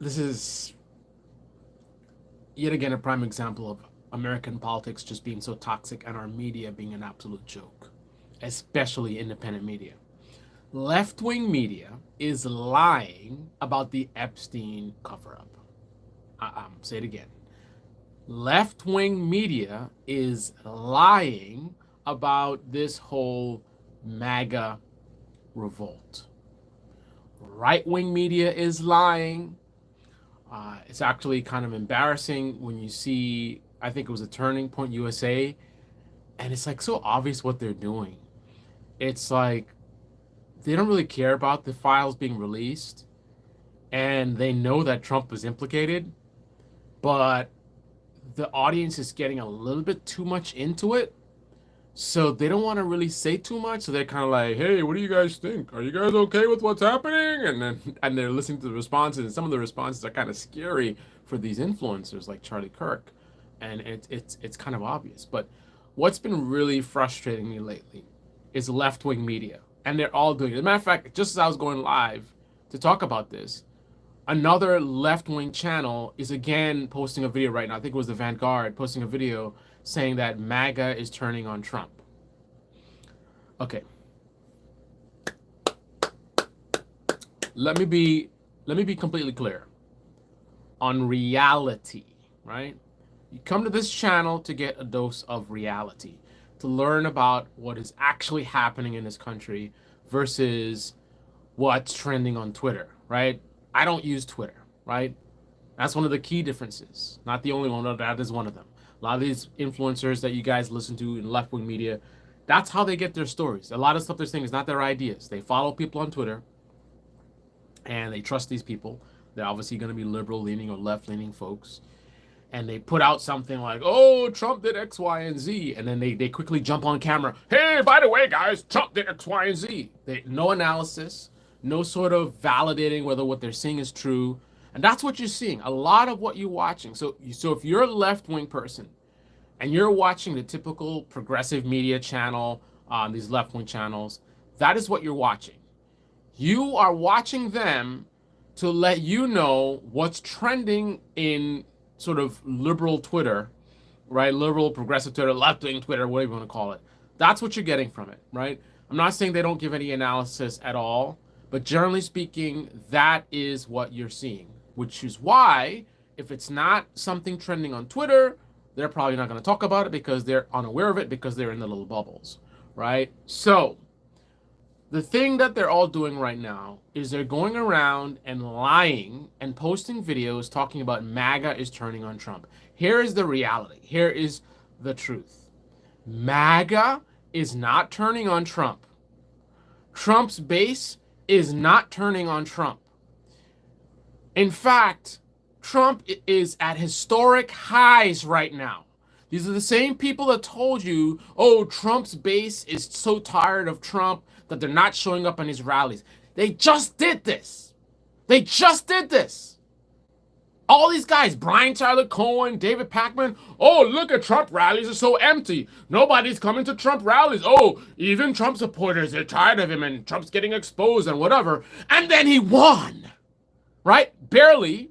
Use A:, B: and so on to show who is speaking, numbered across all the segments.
A: this is yet again a prime example of American politics just being so toxic and our media being an absolute joke, especially independent media. Left wing media is lying about the Epstein cover up. Say it again. Left wing media is lying about this whole MAGA revolt. Right wing media is lying. It's actually kind of embarrassing when you see, I think it was a Turning Point USA, and it's like so obvious what they're doing. It's like they don't really care about the files being released, and they know that Trump was implicated, but the audience is getting a little bit too much into it. So they don't want to really say too much. So they're kind of like, "Hey, what do you guys think? Are you guys okay with what's happening?" And they're listening to the responses, and some of the responses are kind of scary for these influencers like Charlie Kirk, and it's kind of obvious. But what's been really frustrating me lately is left wing media, and they're all doing it. As a matter of fact, just as I was going live to talk about this, another left wing channel is again posting a video right now. I think it was the Vanguard posting a video saying that MAGA is turning on Trump. Okay. Let me be completely clear on reality, right? You come to this channel to get a dose of reality, to learn about what is actually happening in this country versus what's trending on Twitter, right? I don't use Twitter, right? That's one of the key differences. Not the only one, but that is one of them. A lot of these influencers that you guys listen to in left-wing media, that's how they get their stories. A lot of stuff they're saying is not their ideas. They follow people on Twitter, and they trust these people. They're obviously going to be liberal-leaning or left-leaning folks. And they put out something like, "Oh, Trump did X, Y, and Z." And then they quickly jump on camera. "Hey, by the way, guys, Trump did X, Y, and Z." No analysis, no sort of validating whether what they're seeing is true. And that's what you're seeing. A lot of what you're watching. So if you're a left-wing person and you're watching the typical progressive media channel on these left-wing channels, that is what you're watching. You are watching them to let you know what's trending in sort of liberal Twitter, right? Liberal, progressive Twitter, left-wing Twitter, whatever you want to call it. That's what you're getting from it, right? I'm not saying they don't give any analysis at all, but generally speaking, that is what you're seeing, which is why if it's not something trending on Twitter, they're probably not going to talk about it because they're unaware of it because they're in the little bubbles, right? So the thing that they're all doing right now is they're going around and lying and posting videos talking about MAGA is turning on Trump. Here is the reality. Here is the truth. MAGA is not turning on Trump. Trump's base is not turning on Trump. In fact, Trump is at historic highs right now. These are the same people that told you, "Oh, Trump's base is so tired of Trump that they're not showing up on his rallies." They just did this. They just did this. All these guys, Brian Tyler Cohen, David Pakman, "Oh, look at Trump rallies are so empty. Nobody's coming to Trump rallies. Oh, even Trump supporters, they're tired of him and Trump's getting exposed and whatever." And then he won, right? Barely.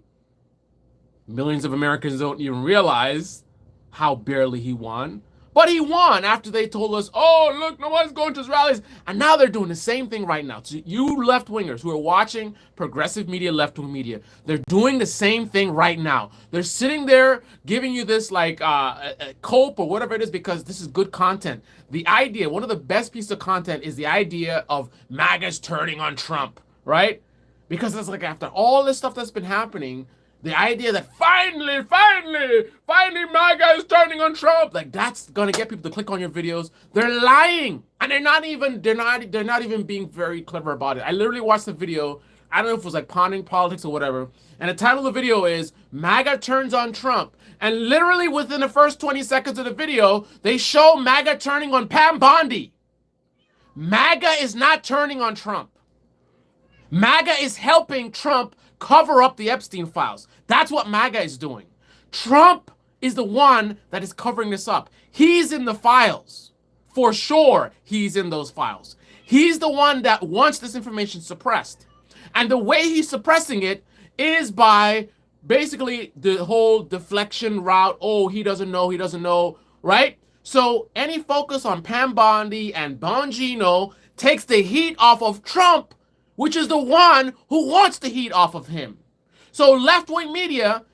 A: Millions of Americans don't even realize how barely he won. But he won after they told us, "Oh, look, no one's going to his rallies." And now they're doing the same thing right now. So you left-wingers who are watching progressive media, left-wing media, they're doing the same thing right now. They're sitting there giving you this like a cope or whatever it is because this is good content. The idea, one of the best pieces of content is the idea of MAGA's turning on Trump, right? Because it's like after all this stuff that's been happening, the idea that finally, MAGA is turning on Trump, like that's gonna get people to click on your videos. They're lying, and they're not even being very clever about it. I literally watched the video. I don't know if it was like Pondering Politics or whatever, and the title of the video is "MAGA Turns on Trump." And literally within the first 20 seconds of the video, they show MAGA turning on Pam Bondi. MAGA is not turning on Trump. MAGA is helping Trump cover up the Epstein files. That's what MAGA is doing. Trump is the one that is covering this up. He's in the files. For sure, he's in those files. He's the one that wants this information suppressed. And the way he's suppressing it is by basically the whole deflection route. Oh, he doesn't know, right? So any focus on Pam Bondi and Bongino takes the heat off of Trump, which is the one who wants the heat off of him. So left-wing media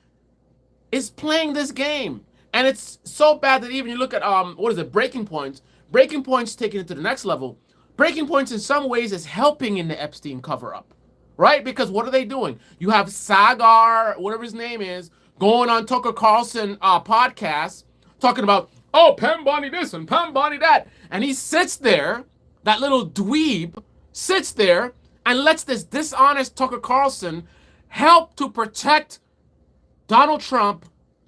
A: is playing this game. And it's so bad that even you look at what is it, Breaking Points. Breaking Points taking it to the next level. Breaking Points in some ways is helping in the Epstein cover-up, right? Because what are they doing? You have Sagar, whatever his name is, going on Tucker Carlson podcast talking about, oh, Pam Bondi this and Pam Bondi that. And he sits there, that little dweeb sits there and lets this dishonest Tucker Carlson help to protect Donald Trump,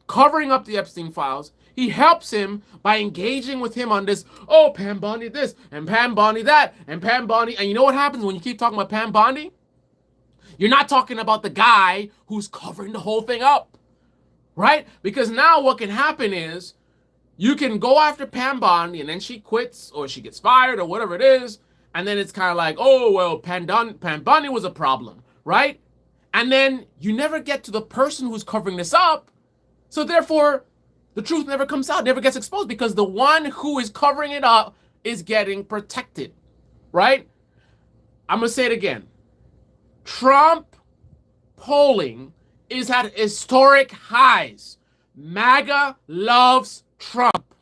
A: covering up the Epstein files. He helps him by engaging with him on this, oh, Pam Bondi this, and Pam Bondi that, and Pam Bondi. And you know what happens when you keep talking about Pam Bondi? You're not talking about the guy who's covering the whole thing up, right? Because now what can happen is you can go after Pam Bondi and then she quits or she gets fired or whatever it is. And then it's kind of like, oh, well, Pam Bondi was a problem, right? And then you never get to the person who's covering this up. So therefore, the truth never comes out, never gets exposed, because the one who is covering it up is getting protected, right? I'm going to say it again. Trump polling is at historic highs. MAGA loves Trump.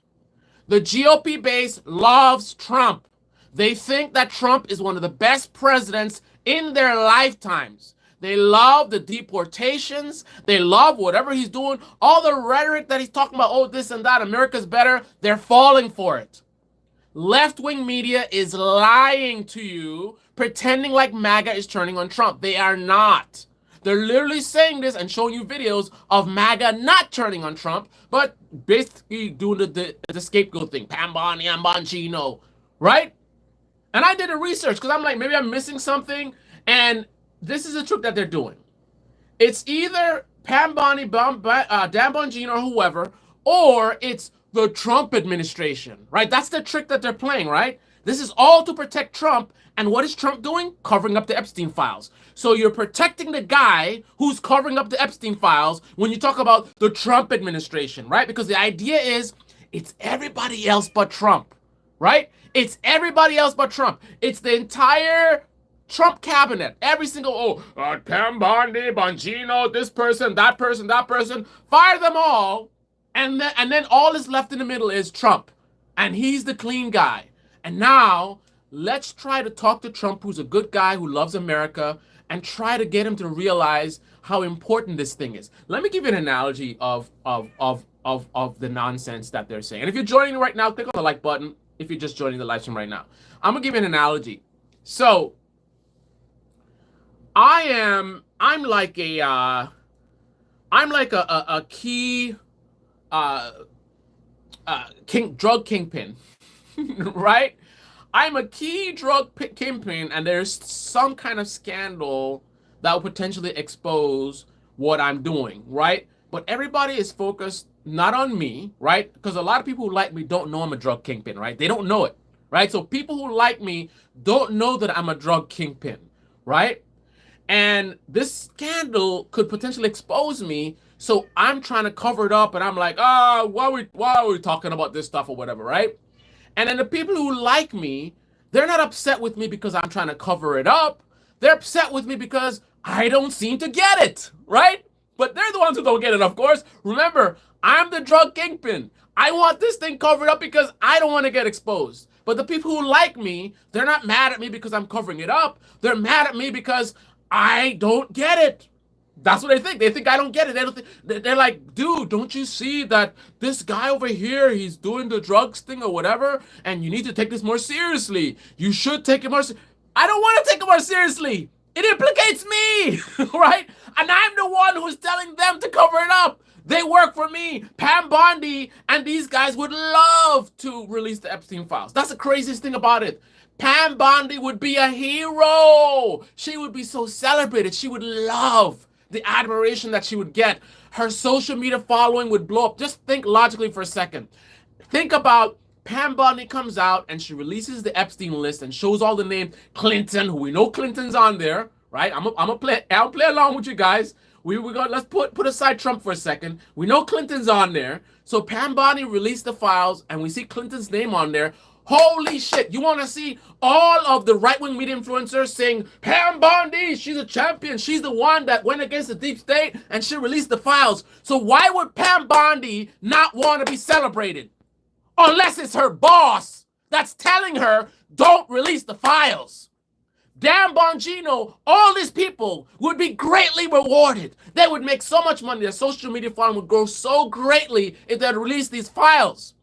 A: The GOP base loves Trump. They think that Trump is one of the best presidents in their lifetimes. They love the deportations. They love whatever he's doing. All the rhetoric that he's talking about, oh, this and that, America's better, they're falling for it. Left-wing media is lying to you, pretending like MAGA is turning on Trump. They are not. They're literally saying this and showing you videos of MAGA not turning on Trump, but basically doing the scapegoat thing. Pam Bondi and Bongino, right? And I did a research because I'm like, maybe I'm missing something. And this is the trick that they're doing. It's either Pam Bondi, Dan Bongino, or whoever, or it's the Trump administration, right? That's the trick that they're playing, right? This is all to protect Trump. And what is Trump doing? Covering up the Epstein files. So you're protecting the guy who's covering up the Epstein files when you talk about the Trump administration, right? Because the idea is it's everybody else but Trump, right? It's everybody else but Trump. It's the entire Trump cabinet. Every single, Pam Bondi, Bongino, this person, that person, that person. Fire them all. And then all is left in the middle is Trump. And he's the clean guy. And now let's try to talk to Trump, who's a good guy, who loves America, and try to get him to realize how important this thing is. Let me give you an analogy of the nonsense that they're saying. And if you're joining right now, click on the like button. If you're just joining the live stream right now, I'm gonna give you an analogy. So I'm like a key drug kingpin, right? I'm a key drug kingpin, and there's some kind of scandal that will potentially expose what I'm doing, right? But everybody is focused not on me, right? Because a lot of people who like me don't know I'm a drug kingpin, right? They don't know it, right? So people who like me don't know that I'm a drug kingpin, right? And this scandal could potentially expose me. So I'm trying to cover it up, and I'm like, why are we talking about this stuff or whatever, right? And then the people who like me, they're not upset with me because I'm trying to cover it up. They're upset with me because I don't seem to get it, right? But they're the ones who don't get it, of course. Remember, I'm the drug kingpin. I want this thing covered up because I don't want to get exposed. But the people who like me, they're not mad at me because I'm covering it up. They're mad at me because I don't get it. That's what they think. They think I don't get it. They don't think, they're like, dude, don't you see that this guy over here, he's doing the drugs thing or whatever, and you need to take this more seriously. You should take it more seriously. I don't want to take it more seriously. It implicates me, right? And I'm the one who's telling them to cover it up. They work for me. Pam Bondi and these guys would love to release the Epstein files. That's the craziest thing about it. Pam Bondi would be a hero. She would be so celebrated. She would love the admiration that she would get. Her social media following would blow up. Just think logically for a second. Think about Pam Bondi comes out and she releases the Epstein list and shows all the names. Clinton, who we know Clinton's on there, right? I'll play along with you guys. We got let's put aside Trump for a second. We know Clinton's on there. So Pam Bondi released the files and we see Clinton's name on there. Holy shit. You want to see all of the right-wing media influencers saying, Pam Bondi, she's a champion. She's the one that went against the deep state and she released the files. So why would Pam Bondi not want to be celebrated? Unless it's her boss that's telling her, don't release the files. Dan Bongino, all these people would be greatly rewarded. They would make so much money. Their social media following would grow so greatly if they'd release these files.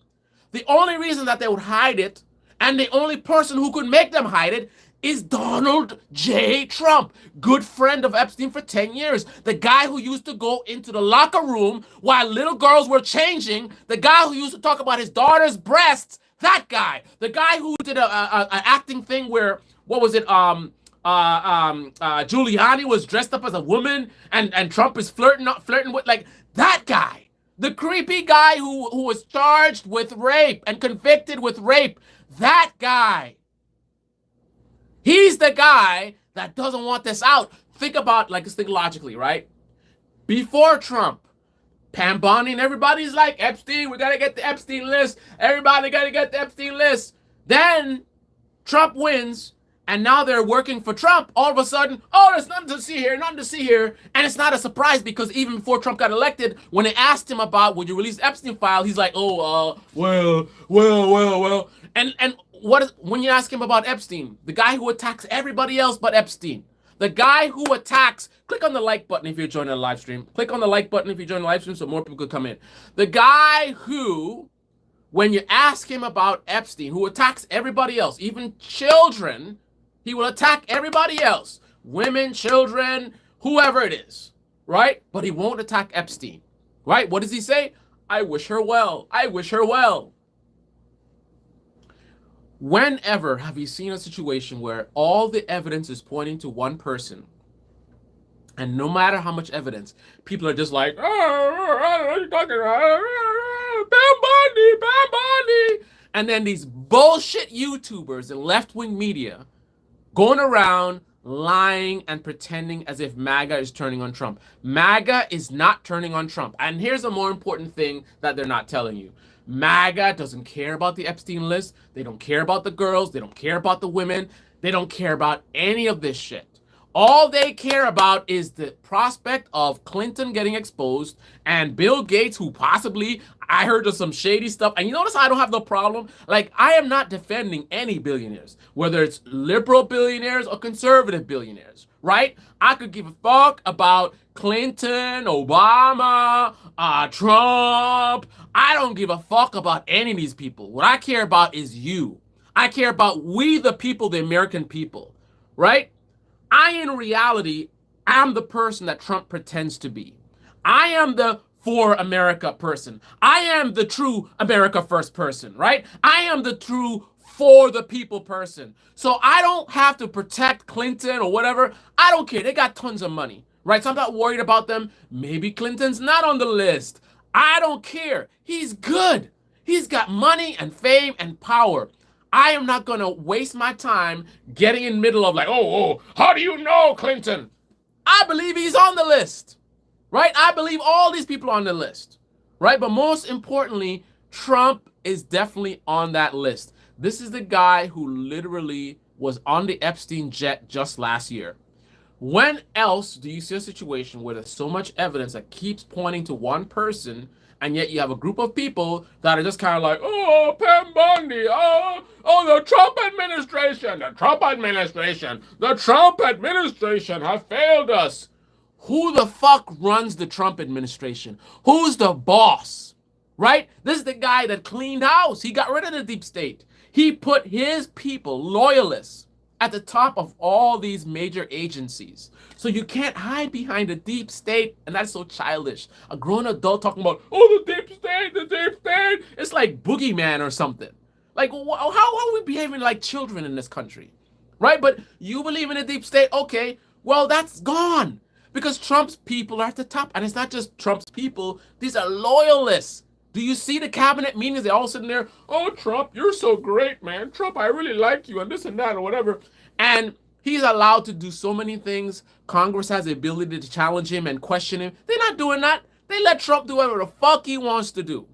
A: The only reason that they would hide it, and the only person who could make them hide it, is Donald J. Trump, good friend of Epstein for 10 years. The guy who used to go into the locker room while little girls were changing. The guy who used to talk about his daughter's breasts. That guy. The guy who did an acting thing where, what was it? Giuliani was dressed up as a woman, and Trump is flirting with, like, that guy. The creepy guy who was charged with rape and convicted with rape. That guy. He's the guy that doesn't want this out. Think about, like, think logically, right? Before Trump, Pam Bondi and everybody's like, Epstein, we gotta get the Epstein list. Everybody gotta get the Epstein list. Then Trump wins, and now they're working for Trump. All of a sudden, oh, there's nothing to see here, nothing to see here. And it's not a surprise because even before Trump got elected, when they asked him about, would you release the Epstein file, he's like, oh, well. And what is, when you ask him about Epstein, the guy who attacks everybody else but Epstein, the guy who attacks, click on the like button if you're joining the live stream. Click on the like button if you're joining the live stream so more people could come in. The guy who, when you ask him about Epstein, who attacks everybody else, even children, he will attack everybody else. Women, children, whoever it is, right? But he won't attack Epstein, right? What does he say? I wish her well. I wish her well. Whenever have you seen a situation where all the evidence is pointing to one person, and no matter how much evidence, people are just like, oh, I don't know what you're talking about. Bam Bondi. And then these bullshit YouTubers and left-wing media going around lying and pretending as if MAGA is turning on Trump. MAGA is not turning on Trump. And here's a more important thing that they're not telling you. MAGA doesn't care about the Epstein list. They don't care about the girls. They don't care about the women. They don't care about any of this shit. All they care about is the prospect of Clinton getting exposed and Bill Gates, who possibly, I heard of some shady stuff. And you notice I don't have no problem. Like, I am not defending any billionaires, whether it's liberal billionaires or conservative billionaires, right? I could give a fuck about Clinton, Obama, Trump. I don't give a fuck about any of these people. What I care about is you. I care about we the people, the American people, right? In reality, am the person that Trump pretends to be. I am the for America person. I am the true America first person, right? I am the true for the people person. So I don't have to protect Clinton or whatever. I don't care. They got tons of money, right? So I'm not worried about them. Maybe Clinton's not on the list. I don't care. He's good. He's got money and fame and power. I am not going to waste my time getting in the middle of like, oh, how do you know Clinton? I believe he's on the list, right? I believe all these people are on the list, right? But most importantly, Trump is definitely on that list. This is the guy who literally was on the Epstein jet just last year. When else do you see a situation where there's so much evidence that keeps pointing to one person, and yet you have a group of people that are just kind of like, oh, Pam Bondi, oh, the Trump administration, the Trump administration have failed us. Who the fuck runs the Trump administration? Who's the boss, right? This is the guy that cleaned house. He got rid of the deep state. He put his people, loyalists, at the top of all these major agencies. So you can't hide behind the deep state, and that's so childish. A grown adult talking about, oh, the deep state. It's like boogeyman or something. Like, how are we behaving like children in this country, right? But you believe in the deep state, okay, well, that's gone. Because Trump's people are at the top, and it's not just Trump's people, these are loyalists. Do you see the cabinet meetings? They're all sitting there, oh, Trump, you're so great, man. Trump, I really like you, and this and that, or whatever. And He's allowed to do so many things. Congress has the ability to challenge him and question him. They're not doing that. They let Trump do whatever the fuck he wants to do,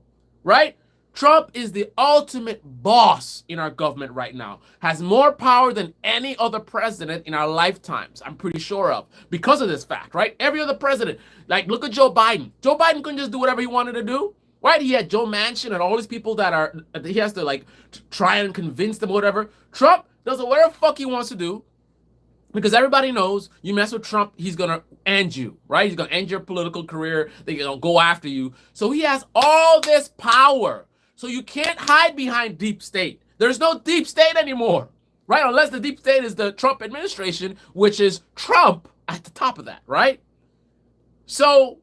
A: right? Trump is the ultimate boss in our government right now. Has more power than any other president in our lifetimes, I'm pretty sure of, because of this fact, right? Every other president, like look at Joe Biden. Joe Biden couldn't just do whatever he wanted to do, right? He had Joe Manchin and all these people that he has to like try and convince them, whatever. Trump does whatever the fuck he wants to do. Because everybody knows you mess with Trump, he's going to end you, right? He's going to end your political career. They're going to go after you. So he has all this power. So you can't hide behind deep state. There's no deep state anymore, right? Unless the deep state is the Trump administration, which is Trump at the top of that, right? So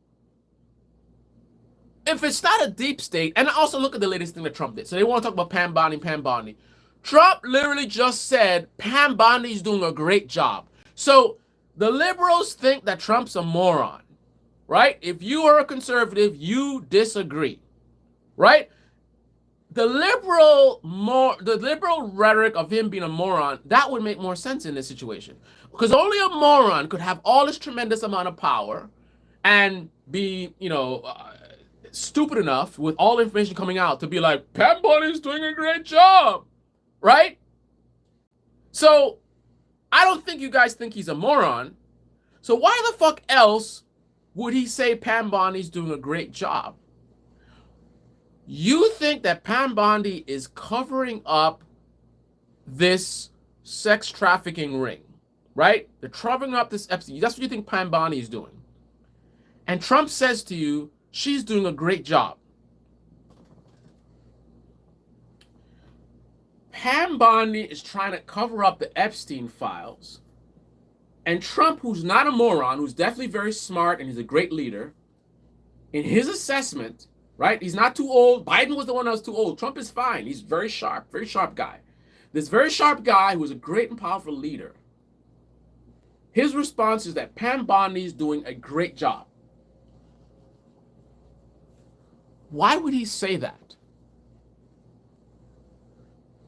A: if it's not a deep state, and also look at the latest thing that Trump did. So they want to talk about Pam Bondi. Trump literally just said Pam Bondi's doing a great job. So the liberals think that Trump's a moron, right? If you are a conservative, you disagree, right? The liberal rhetoric of him being a moron, that would make more sense in this situation. Because only a moron could have all this tremendous amount of power and be, stupid enough with all the information coming out to be like, Pam Bondi's doing a great job. Right? So, I don't think you guys think he's a moron. So why the fuck else would he say Pam Bondi's doing a great job? You think that Pam Bondi is covering up this sex trafficking ring, right? They're covering up this Epstein. That's what you think Pam Bondi is doing. And Trump says to you, she's doing a great job. Pam Bondi is trying to cover up the Epstein files. And Trump, who's not a moron, who's definitely very smart and he's a great leader, in his assessment, right? He's not too old. Biden was the one that was too old. Trump is fine. He's very sharp guy. This very sharp guy who is a great and powerful leader. His response is that Pam Bondi is doing a great job. Why would he say that?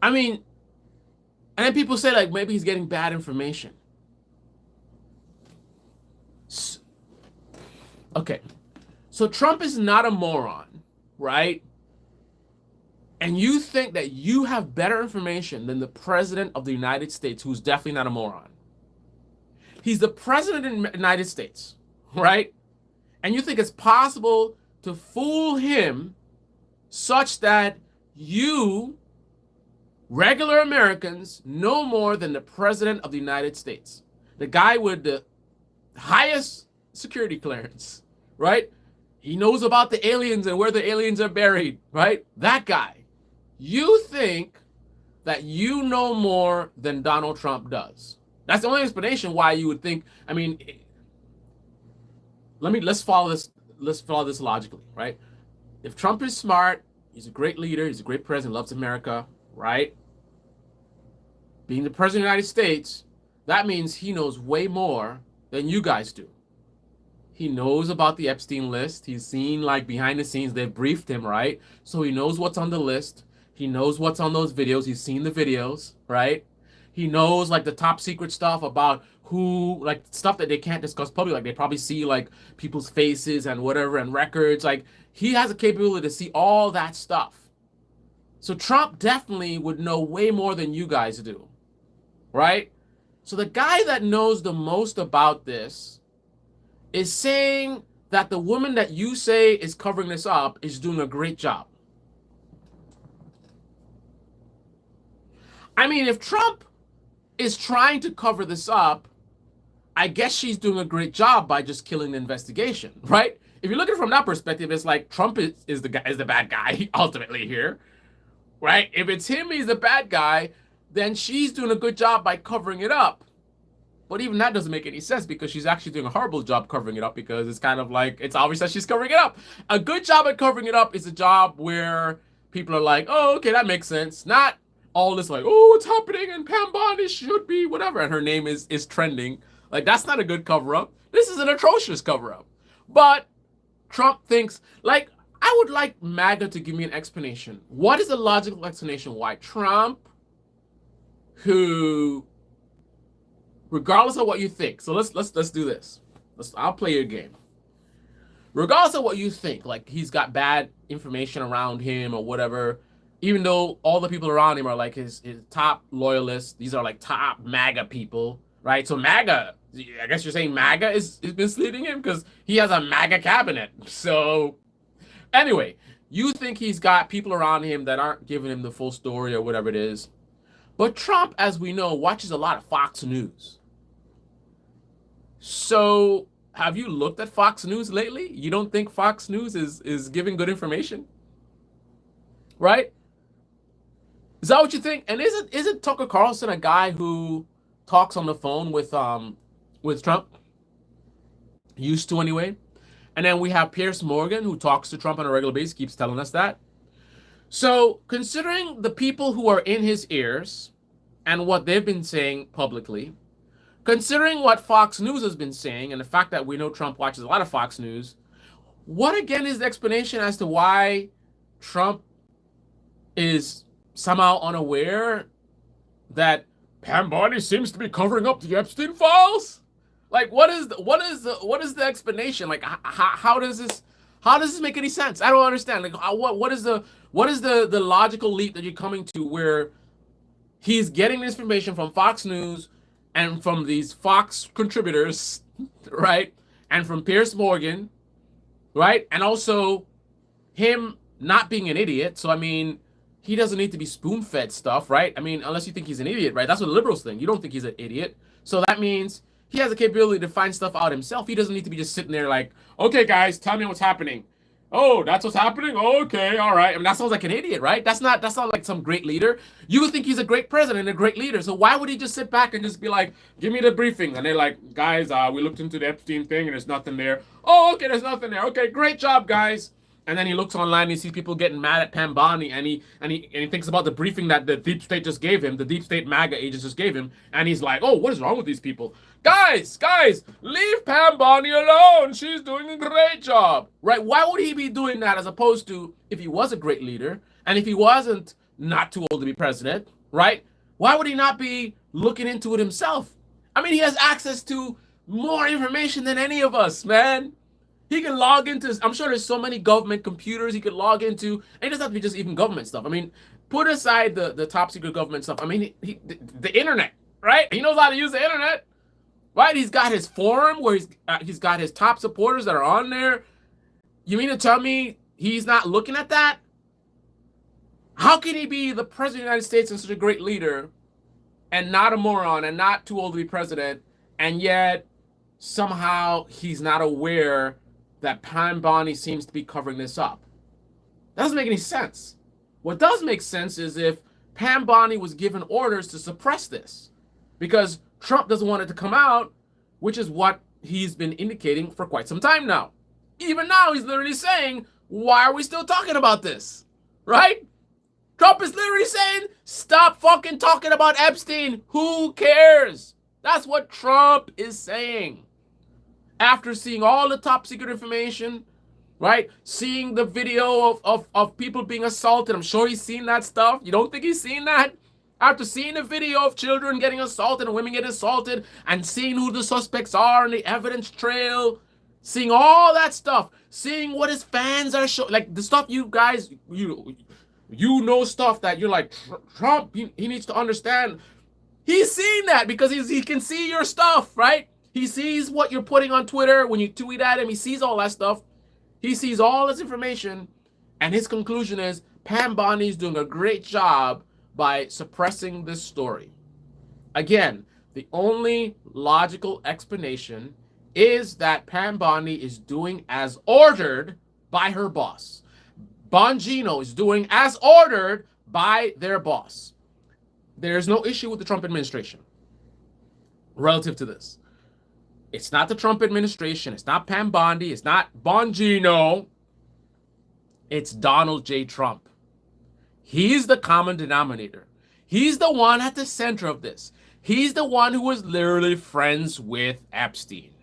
A: I mean, and then people say like maybe he's getting bad information. Okay, so Trump is not a moron, right? And you think that you have better information than the president of the United States, who's definitely not a moron. He's the president of the United States, right? And you think it's possible to fool him such that you, regular Americans, know more than the president of the United States, the guy with the highest security clearance, right? He knows about the aliens and where the aliens are buried, right? That guy. You think that you know more than Donald Trump does. That's the only explanation why you would think. I mean, let's follow this logically, right? If Trump is smart, he's a great leader, he's a great president, loves America, right? Being the president of the United States, that means he knows way more than you guys do. He knows about the Epstein list. He's seen like behind the scenes, they've briefed him, right? So he knows what's on the list. He knows what's on those videos. He's seen the videos, right? He knows like the top secret stuff about who, like stuff that they can't discuss publicly. Like they probably see like people's faces and whatever and records. Like he has a capability to see all that stuff. So Trump definitely would know way more than you guys do, right? So the guy that knows the most about this is saying that the woman that you say is covering this up is doing a great job. I mean, if Trump is trying to cover this up, I guess she's doing a great job by just killing the investigation, right? If you look at it from that perspective, it's like Trump is the bad guy ultimately here, right? If it's him, he's the bad guy, then she's doing a good job by covering it up. But even that doesn't make any sense because she's actually doing a horrible job covering it up because it's kind of like, it's obvious that she's covering it up. A good job at covering it up is a job where people are like, oh, okay, that makes sense. Not all this like, oh, what's happening and Pam Bondi should be whatever. And her name is trending. Like, that's not a good cover up. This is an atrocious cover up. But Trump thinks, like, I would like MAGA to give me an explanation. What is the logical explanation why Trump, who regardless of what you think. So let's do this. I'll play your game. Regardless of what you think, like he's got bad information around him or whatever, even though all the people around him are like his top loyalists, these are like top MAGA people, right? So MAGA, I guess you're saying MAGA is misleading him because he has a MAGA cabinet. So anyway, you think he's got people around him that aren't giving him the full story or whatever it is. But Trump, as we know, watches a lot of Fox News. So have you looked at Fox News lately? You don't think Fox News is giving good information? Right? Is that what you think? And isn't Tucker Carlson a guy who talks on the phone with Trump? Used to anyway. And then we have Piers Morgan, who talks to Trump on a regular basis, keeps telling us that. So considering the people who are in his ears and what they've been saying publicly, considering what Fox News has been saying and the fact that we know Trump watches a lot of Fox News, what again is the explanation as to why Trump is somehow unaware that Pam Bondi seems to be covering up the Epstein files? Like, what is the explanation? Like, how does this make any sense? I don't understand. Like, what is the logical leap that you're coming to where he's getting this information from Fox News and from these Fox contributors, right? And from Piers Morgan, right? And also him not being an idiot. So I mean, he doesn't need to be spoon-fed stuff, right? I mean, unless you think he's an idiot, right? That's what the liberals think. You don't think he's an idiot. So that means he has the capability to find stuff out himself. He doesn't need to be just sitting there like, okay, guys, tell me what's happening. Oh, that's what's happening? Okay, all right. I mean, that sounds like an idiot, right? That's not like some great leader. You would think he's a great president, a great leader. So why would he just sit back and just be like, give me the briefing? And they're like, guys, we looked into the Epstein thing and there's nothing there. Oh, okay, there's nothing there. Okay, great job, guys. And then he looks online and he sees people getting mad at Pam Bondi, and he thinks about the briefing that the deep state just gave him, the deep state MAGA agents just gave him, and he's like, oh, what is wrong with these people? Guys, leave Pam Bondi alone. She's doing a great job. Right? Why would he be doing that as opposed to if he was a great leader and if he wasn't not too old to be president, right? Why would he not be looking into it himself? I mean, he has access to more information than any of us, man. He can log into, I'm sure there's so many government computers he could log into. And it doesn't have to be just even government stuff. I mean, put aside the top secret government stuff. I mean, the internet, right? He knows how to use the internet, right? He's got his forum where he's got his top supporters that are on there. You mean to tell me he's not looking at that? How can he be the president of the United States and such a great leader and not a moron and not too old to be president, and yet somehow he's not aware that Pam Bondi seems to be covering this up? That doesn't make any sense. What does make sense is if Pam Bondi was given orders to suppress this, because Trump doesn't want it to come out, which is what he's been indicating for quite some time now. Even now, he's literally saying, why are we still talking about this? Right? Trump is literally saying, stop fucking talking about Epstein. Who cares? That's what Trump is saying. After seeing all the top secret information, right? Seeing the video of people being assaulted. I'm sure he's seen that stuff. You don't think he's seen that? After seeing the video of children getting assaulted and women getting assaulted and seeing who the suspects are and the evidence trail, seeing all that stuff, seeing what his fans are showing, like the stuff you guys, you know stuff that you're like, Trump, he needs to understand. He's seen that because he can see your stuff, right? He sees what you're putting on Twitter when you tweet at him. He sees all that stuff. He sees all this information. And his conclusion is Pam Bondi is doing a great job by suppressing this story. Again, the only logical explanation is that Pam Bondi is doing as ordered by her boss. Bongino is doing as ordered by their boss. There's no issue with the Trump administration relative to this. It's not the Trump administration. It's not Pam Bondi. It's not Bongino. It's Donald J. Trump. He's the common denominator. He's the one at the center of this. He's the one who was literally friends with Epstein.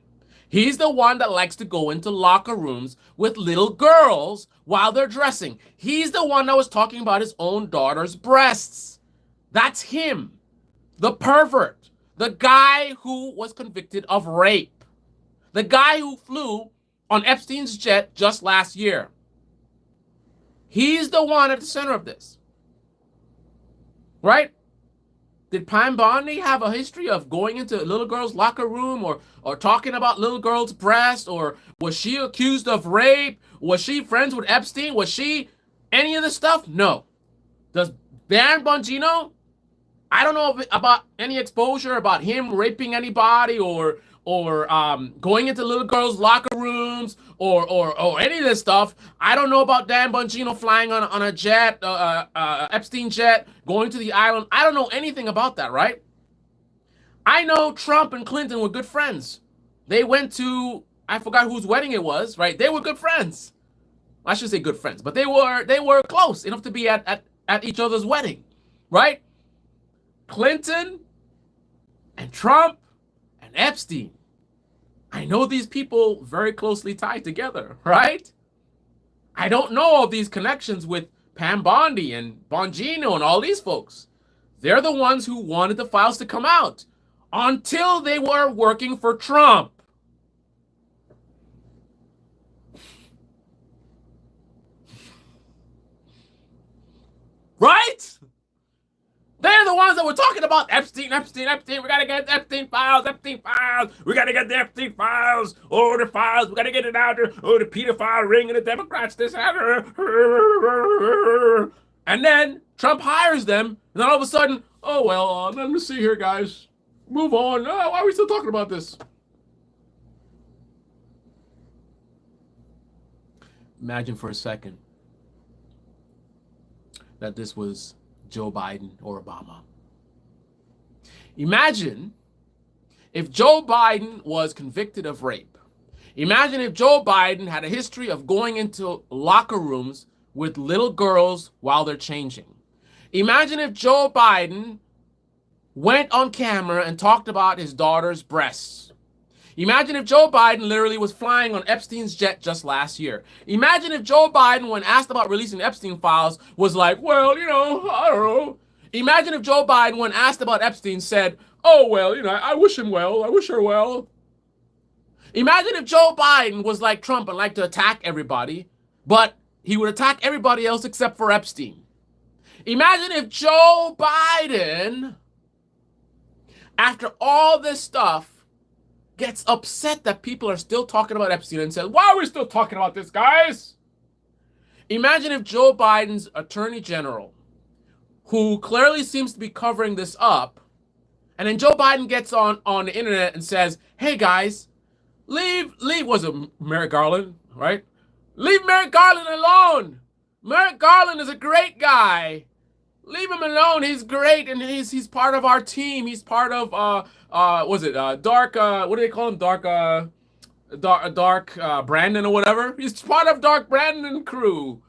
A: He's the one that likes to go into locker rooms with little girls while they're dressing. He's the one that was talking about his own daughter's breasts. That's him. The pervert. The guy who was convicted of rape. The guy who flew on Epstein's jet just last year. He's the one at the center of this. Right? Did Pam Bondi have a history of going into a little girl's locker room or talking about little girl's breast? Or was she accused of rape? Was she friends with Epstein? Was she any of this stuff? No. Does Dan Bongino? I don't know about any exposure about him raping anybody or going into little girls' locker rooms or any of this stuff. I don't know about Dan Bongino flying on a jet, Epstein jet, going to the island. I don't know anything about that, right? I know Trump and Clinton were good friends. They went to, I forgot whose wedding it was, right? They were good friends. I should say good friends, but they were close enough to be at each other's wedding, right? Clinton and Trump and Epstein. I know these people very closely tied together, right? I don't know of these connections with Pam Bondi and Bongino and all these folks. They're the ones who wanted the files to come out until they were working for Trump. Right? They're the ones that were talking about Epstein. We gotta get Epstein files. We gotta get the Epstein files. Oh, the files. We gotta get it out there. Oh, the pedophile ring and the Democrats. This. And then Trump hires them. And then all of a sudden, oh, well, let me see here, guys. Move on. Oh, why are we still talking about this? Imagine for a second that this was Joe Biden or Obama. Imagine if Joe Biden was convicted of rape. Imagine if Joe Biden had a history of going into locker rooms with little girls while they're changing. Imagine if Joe Biden went on camera and talked about his daughter's breasts. Imagine if Joe Biden literally was flying on Epstein's jet just last year. Imagine if Joe Biden, when asked about releasing Epstein files, was like, well, I don't know. Imagine if Joe Biden, when asked about Epstein, said, oh, well, I wish him well. I wish her well. Imagine if Joe Biden was like Trump and liked to attack everybody, but he would attack everybody else except for Epstein. Imagine if Joe Biden, after all this stuff, gets upset that people are still talking about Epstein and says, why are we still talking about this, guys? Imagine if Joe Biden's attorney general, who clearly seems to be covering this up, and then Joe Biden gets on the internet and says, hey, guys, leave, was it Merrick Garland, right? Leave Merrick Garland alone. Merrick Garland is a great guy. Leave him alone. He's great, and he's part of our team. He's part of Dark, what do they call him? Dark Brandon or whatever. He's part of Dark Brandon crew.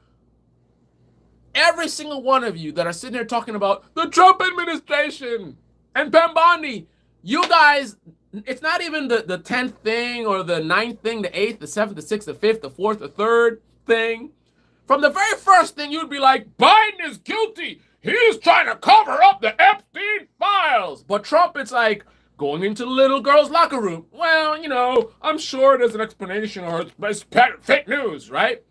A: Every single one of you that are sitting here talking about the Trump administration and Pam Bondi, you guys, it's not even the 10th thing or the 9th thing, the 8th, the 7th, the 6th, the 5th, the 4th, the 3rd thing. From the very first thing, you'd be like, Biden is guilty. He's trying to cover up the Epstein files. But Trump, it's like going into the little girl's locker room. Well, I'm sure there's an explanation or it's fake news, right?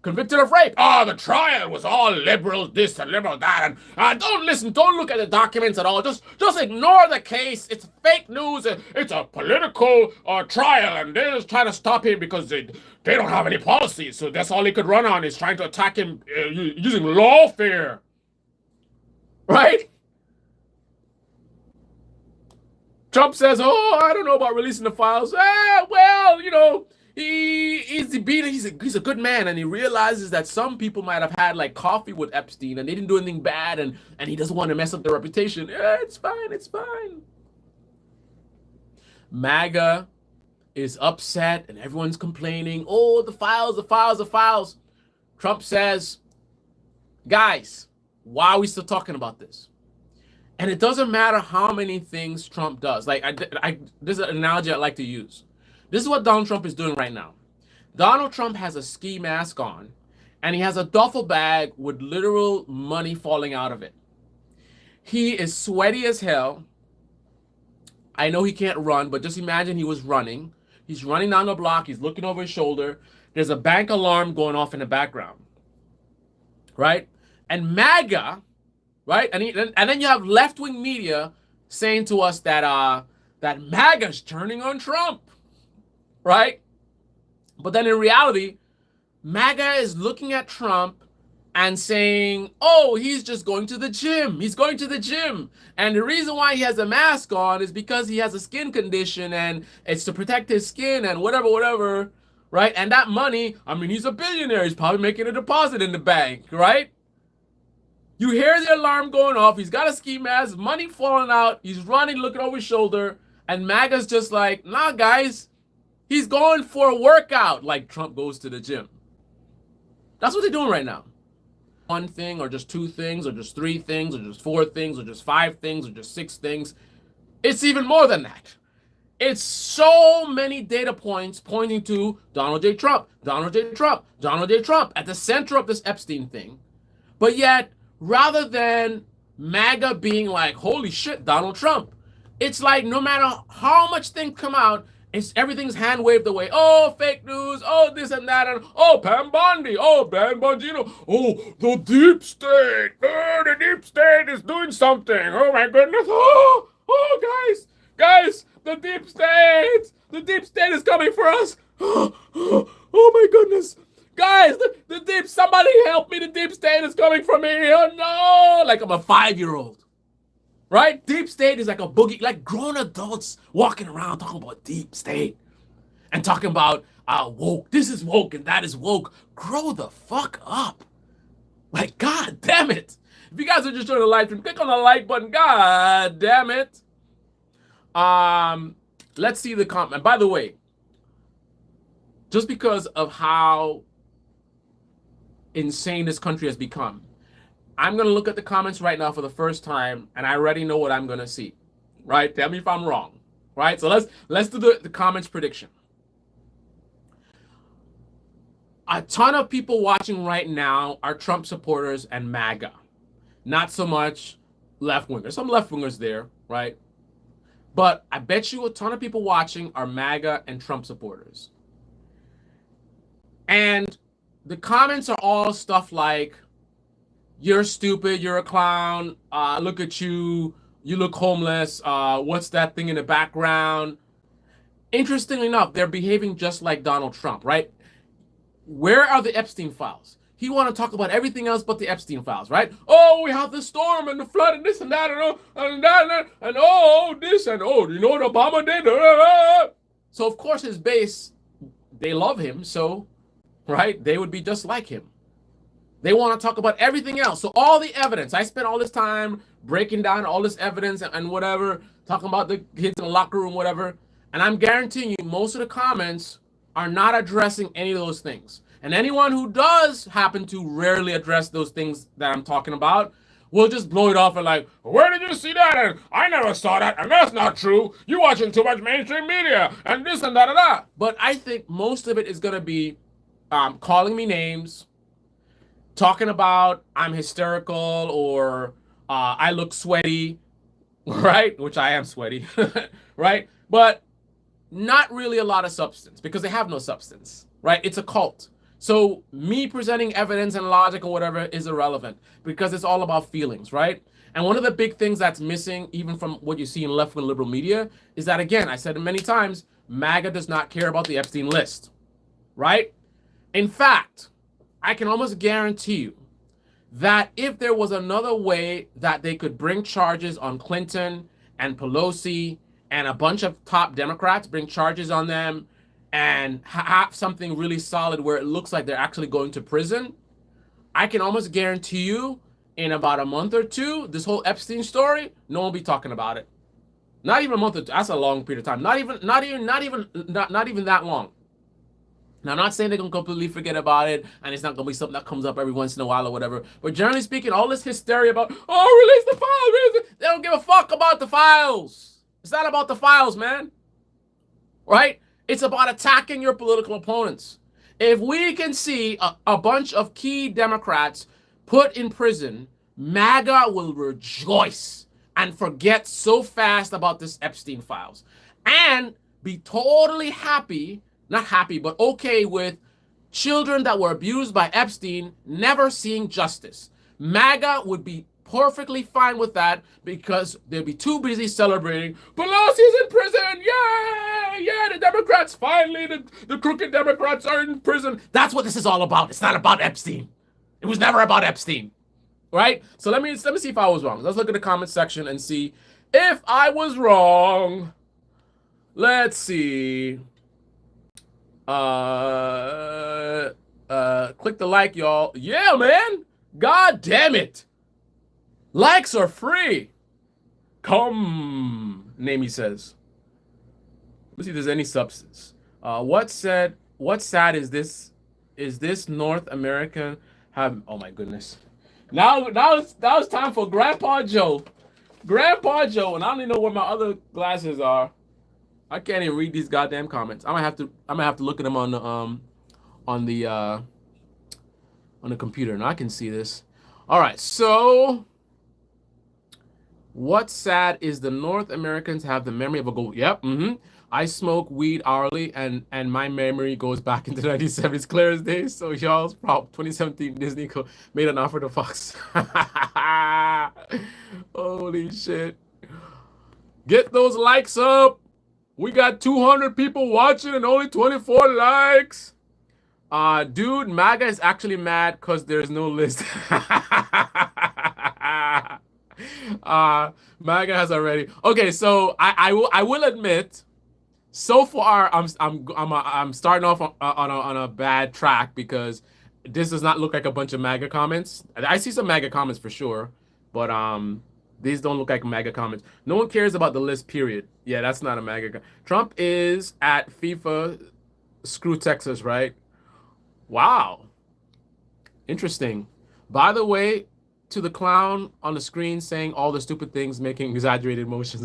A: Convicted of rape. Oh, the trial was all liberal this and liberal that. And don't look at the documents at all. Just ignore the case. It's fake news. It's a political trial. And they're just trying to stop him because they don't have any policies. So that's all he could run on is trying to attack him using lawfare. Right? Trump says, oh, I don't know about releasing the files. He's a good man, and he realizes that some people might have had like coffee with Epstein and they didn't do anything bad, and he doesn't want to mess up their reputation. It's fine. MAGA is upset and everyone's complaining. Oh, the files. Trump says, guys, why are we still talking about this? And it doesn't matter how many things Trump does. Like, this is an analogy I like to use. This is what Donald Trump is doing right now. Donald Trump has a ski mask on, and he has a duffel bag with literal money falling out of it. He is sweaty as hell. I know he can't run, but just imagine he was running. He's running down the block. He's looking over his shoulder. There's a bank alarm going off in the background, right? And MAGA, right? And then you have left-wing media saying to us that that MAGA's turning on Trump, right? But then in reality, MAGA is looking at Trump and saying, oh, he's just going to the gym. He's going to the gym. And the reason why he has a mask on is because he has a skin condition and it's to protect his skin and whatever, right? And that money, I mean, he's a billionaire. He's probably making a deposit in the bank, right? You hear the alarm going off. He's got a ski mask, money falling out. He's running, looking over his shoulder. And MAGA's just like, nah, guys, he's going for a workout like Trump goes to the gym. That's what they're doing right now. One thing, or just two things, or just three things, or just four things, or just five things, or just six things. It's even more than that. It's so many data points pointing to Donald J. Trump, Donald J. Trump, Donald J. Trump at the center of this Epstein thing. But yet, rather than MAGA being like, holy shit, Donald Trump, it's like no matter how much things come out, everything's hand waved away. Oh, fake news. Oh, this and that. And oh, Pam Bondi. Oh, Pam Bongino. Oh, the deep state. Oh, the deep state is doing something. Oh, my goodness. Oh, guys, the deep state. The deep state is coming for us. Oh, my goodness. Guys, the deep, somebody help me. The deep state is coming for me. Oh, no. Like I'm a 5-year-old. Right? Deep state is like a boogie, like grown adults walking around talking about deep state and talking about woke. This is woke and that is woke. Grow the fuck up. Like, God damn it. If you guys are just joining the live stream, click on the like button. God damn it. Let's see the comment. By the way, just because of how insane this country has become, I'm going to look at the comments right now for the first time, and I already know what I'm going to see, right? Tell me if I'm wrong, right? So let's do the comments prediction. A ton of people watching right now are Trump supporters and MAGA. Not so much left-wingers. Some left-wingers there, right? But I bet you a ton of people watching are MAGA and Trump supporters. And the comments are all stuff like, you're stupid, you're a clown, look at you, you look homeless, what's that thing in the background? Interestingly enough, they're behaving just like Donald Trump, right? Where are the Epstein files? He want to talk about everything else but the Epstein files, right? Oh, we have the storm and the flood and this and that and that and oh, this and oh, you know what Obama did? So of course his base, they love him, so, right, they would be just like him. They want to talk about everything else. So all the evidence, I spent all this time breaking down all this evidence and whatever, talking about the kids in the locker room, whatever. And I'm guaranteeing you, most of the comments are not addressing any of those things. And anyone who does happen to rarely address those things that I'm talking about will just blow it off and like, where did you see that? And I never saw that. And that's not true. You're watching too much mainstream media and this and that. But I think most of it is going to be calling me names, talking about I'm hysterical or I look sweaty, right? Which I am sweaty, right? But not really a lot of substance because they have no substance, right? It's a cult. So me presenting evidence and logic or whatever is irrelevant because it's all about feelings, right? And one of the big things that's missing, even from what you see in left-wing liberal media, is that, again, I said it many times, MAGA does not care about the Epstein list, right? In fact, I can almost guarantee you that if there was another way that they could bring charges on Clinton and Pelosi and a bunch of top Democrats, bring charges on them and have something really solid where it looks like they're actually going to prison, I can almost guarantee you in about a month or two, this whole Epstein story, no one will be talking about it. Not even a month or two. That's a long period of time. Not even that long. Now, I'm not saying they're going to completely forget about it, and it's not going to be something that comes up every once in a while or whatever. But generally speaking, all this hysteria about, oh, release the files, release it. They don't give a fuck about the files. It's not about the files, man. Right? It's about attacking your political opponents. If we can see a bunch of key Democrats put in prison, MAGA will rejoice and forget so fast about this Epstein files and be totally happy, not happy, but okay with children that were abused by Epstein never seeing justice. MAGA would be perfectly fine with that because they'd be too busy celebrating. Pelosi's in prison! Yeah! Yeah, the Democrats finally, the crooked Democrats are in prison. That's what this is all about. It's not about Epstein. It was never about Epstein. Right? So let me see if I was wrong. Let's look at the comment section and see if I was wrong. Let's see. Click the like, y'all. Yeah, man. God damn it. Likes are free. Come, Namie says. Let's see if there's any substance. What sad is this? Is this North American have? Oh my goodness. Now it's time for Grandpa Joe. Grandpa Joe, and I don't even know where my other glasses are. I can't even read these goddamn comments. I'm gonna have to look at them on the computer, and I can see this. All right, so what's sad is the North Americans have the memory of a gold. Yep. I smoke weed hourly, and my memory goes back into the 1970s, clear as day. So y'all's prop 2017 Disney made an offer to Fox. Holy shit! Get those likes up. We got 200 people watching and only 24 likes. Dude, MAGA is actually mad because there's no list. MAGA has already. Okay, so I will admit, so far I'm starting off on a bad track because this does not look like a bunch of MAGA comments. I see some MAGA comments for sure, but these don't look like MAGA comments. No one cares about the list, period. Yeah, that's not a MAGA. Trump is at FIFA. Screw Texas, right? Wow. Interesting. By the way, to the clown on the screen saying all the stupid things, making exaggerated motions.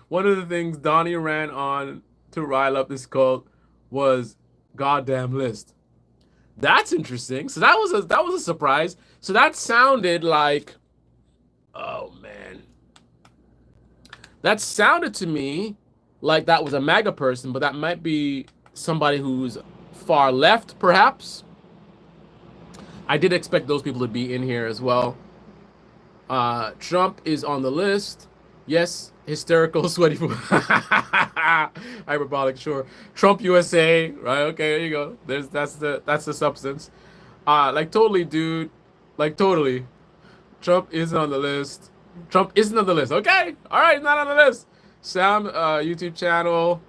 A: One of the things Donnie ran on to rile up this cult was goddamn list. That's interesting. So that was a surprise. So that sounded like, oh man, that sounded to me like that was a MAGA person, but that might be somebody who's far left, perhaps. I did expect those people to be in here as well. Trump is on the list. Yes, hysterical, sweaty. Hyperbolic, sure. Trump USA, right? Okay, there you go. That's the substance. Like totally, dude. Like totally. Trump isn't on the list. Trump isn't on the list. Okay, all right, not on the list. Sam, YouTube channel.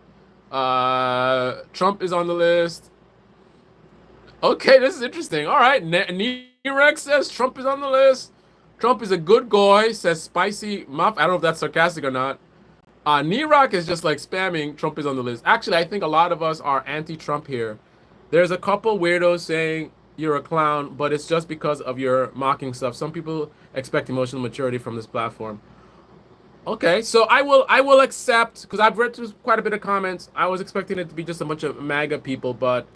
A: Trump is on the list. Okay, this is interesting. All right, Nerex says Trump is on the list. Trump is a good guy, says Spicy Muff. I don't know if that's sarcastic or not. Nerock is just like spamming Trump is on the list. Actually, I think a lot of us are anti-Trump here. There's a couple weirdos saying you're a clown, but it's just because of your mocking stuff. Some people expect emotional maturity from this platform. Okay, so I will accept, because I've read through quite a bit of comments. I was expecting it to be just a bunch of MAGA people, but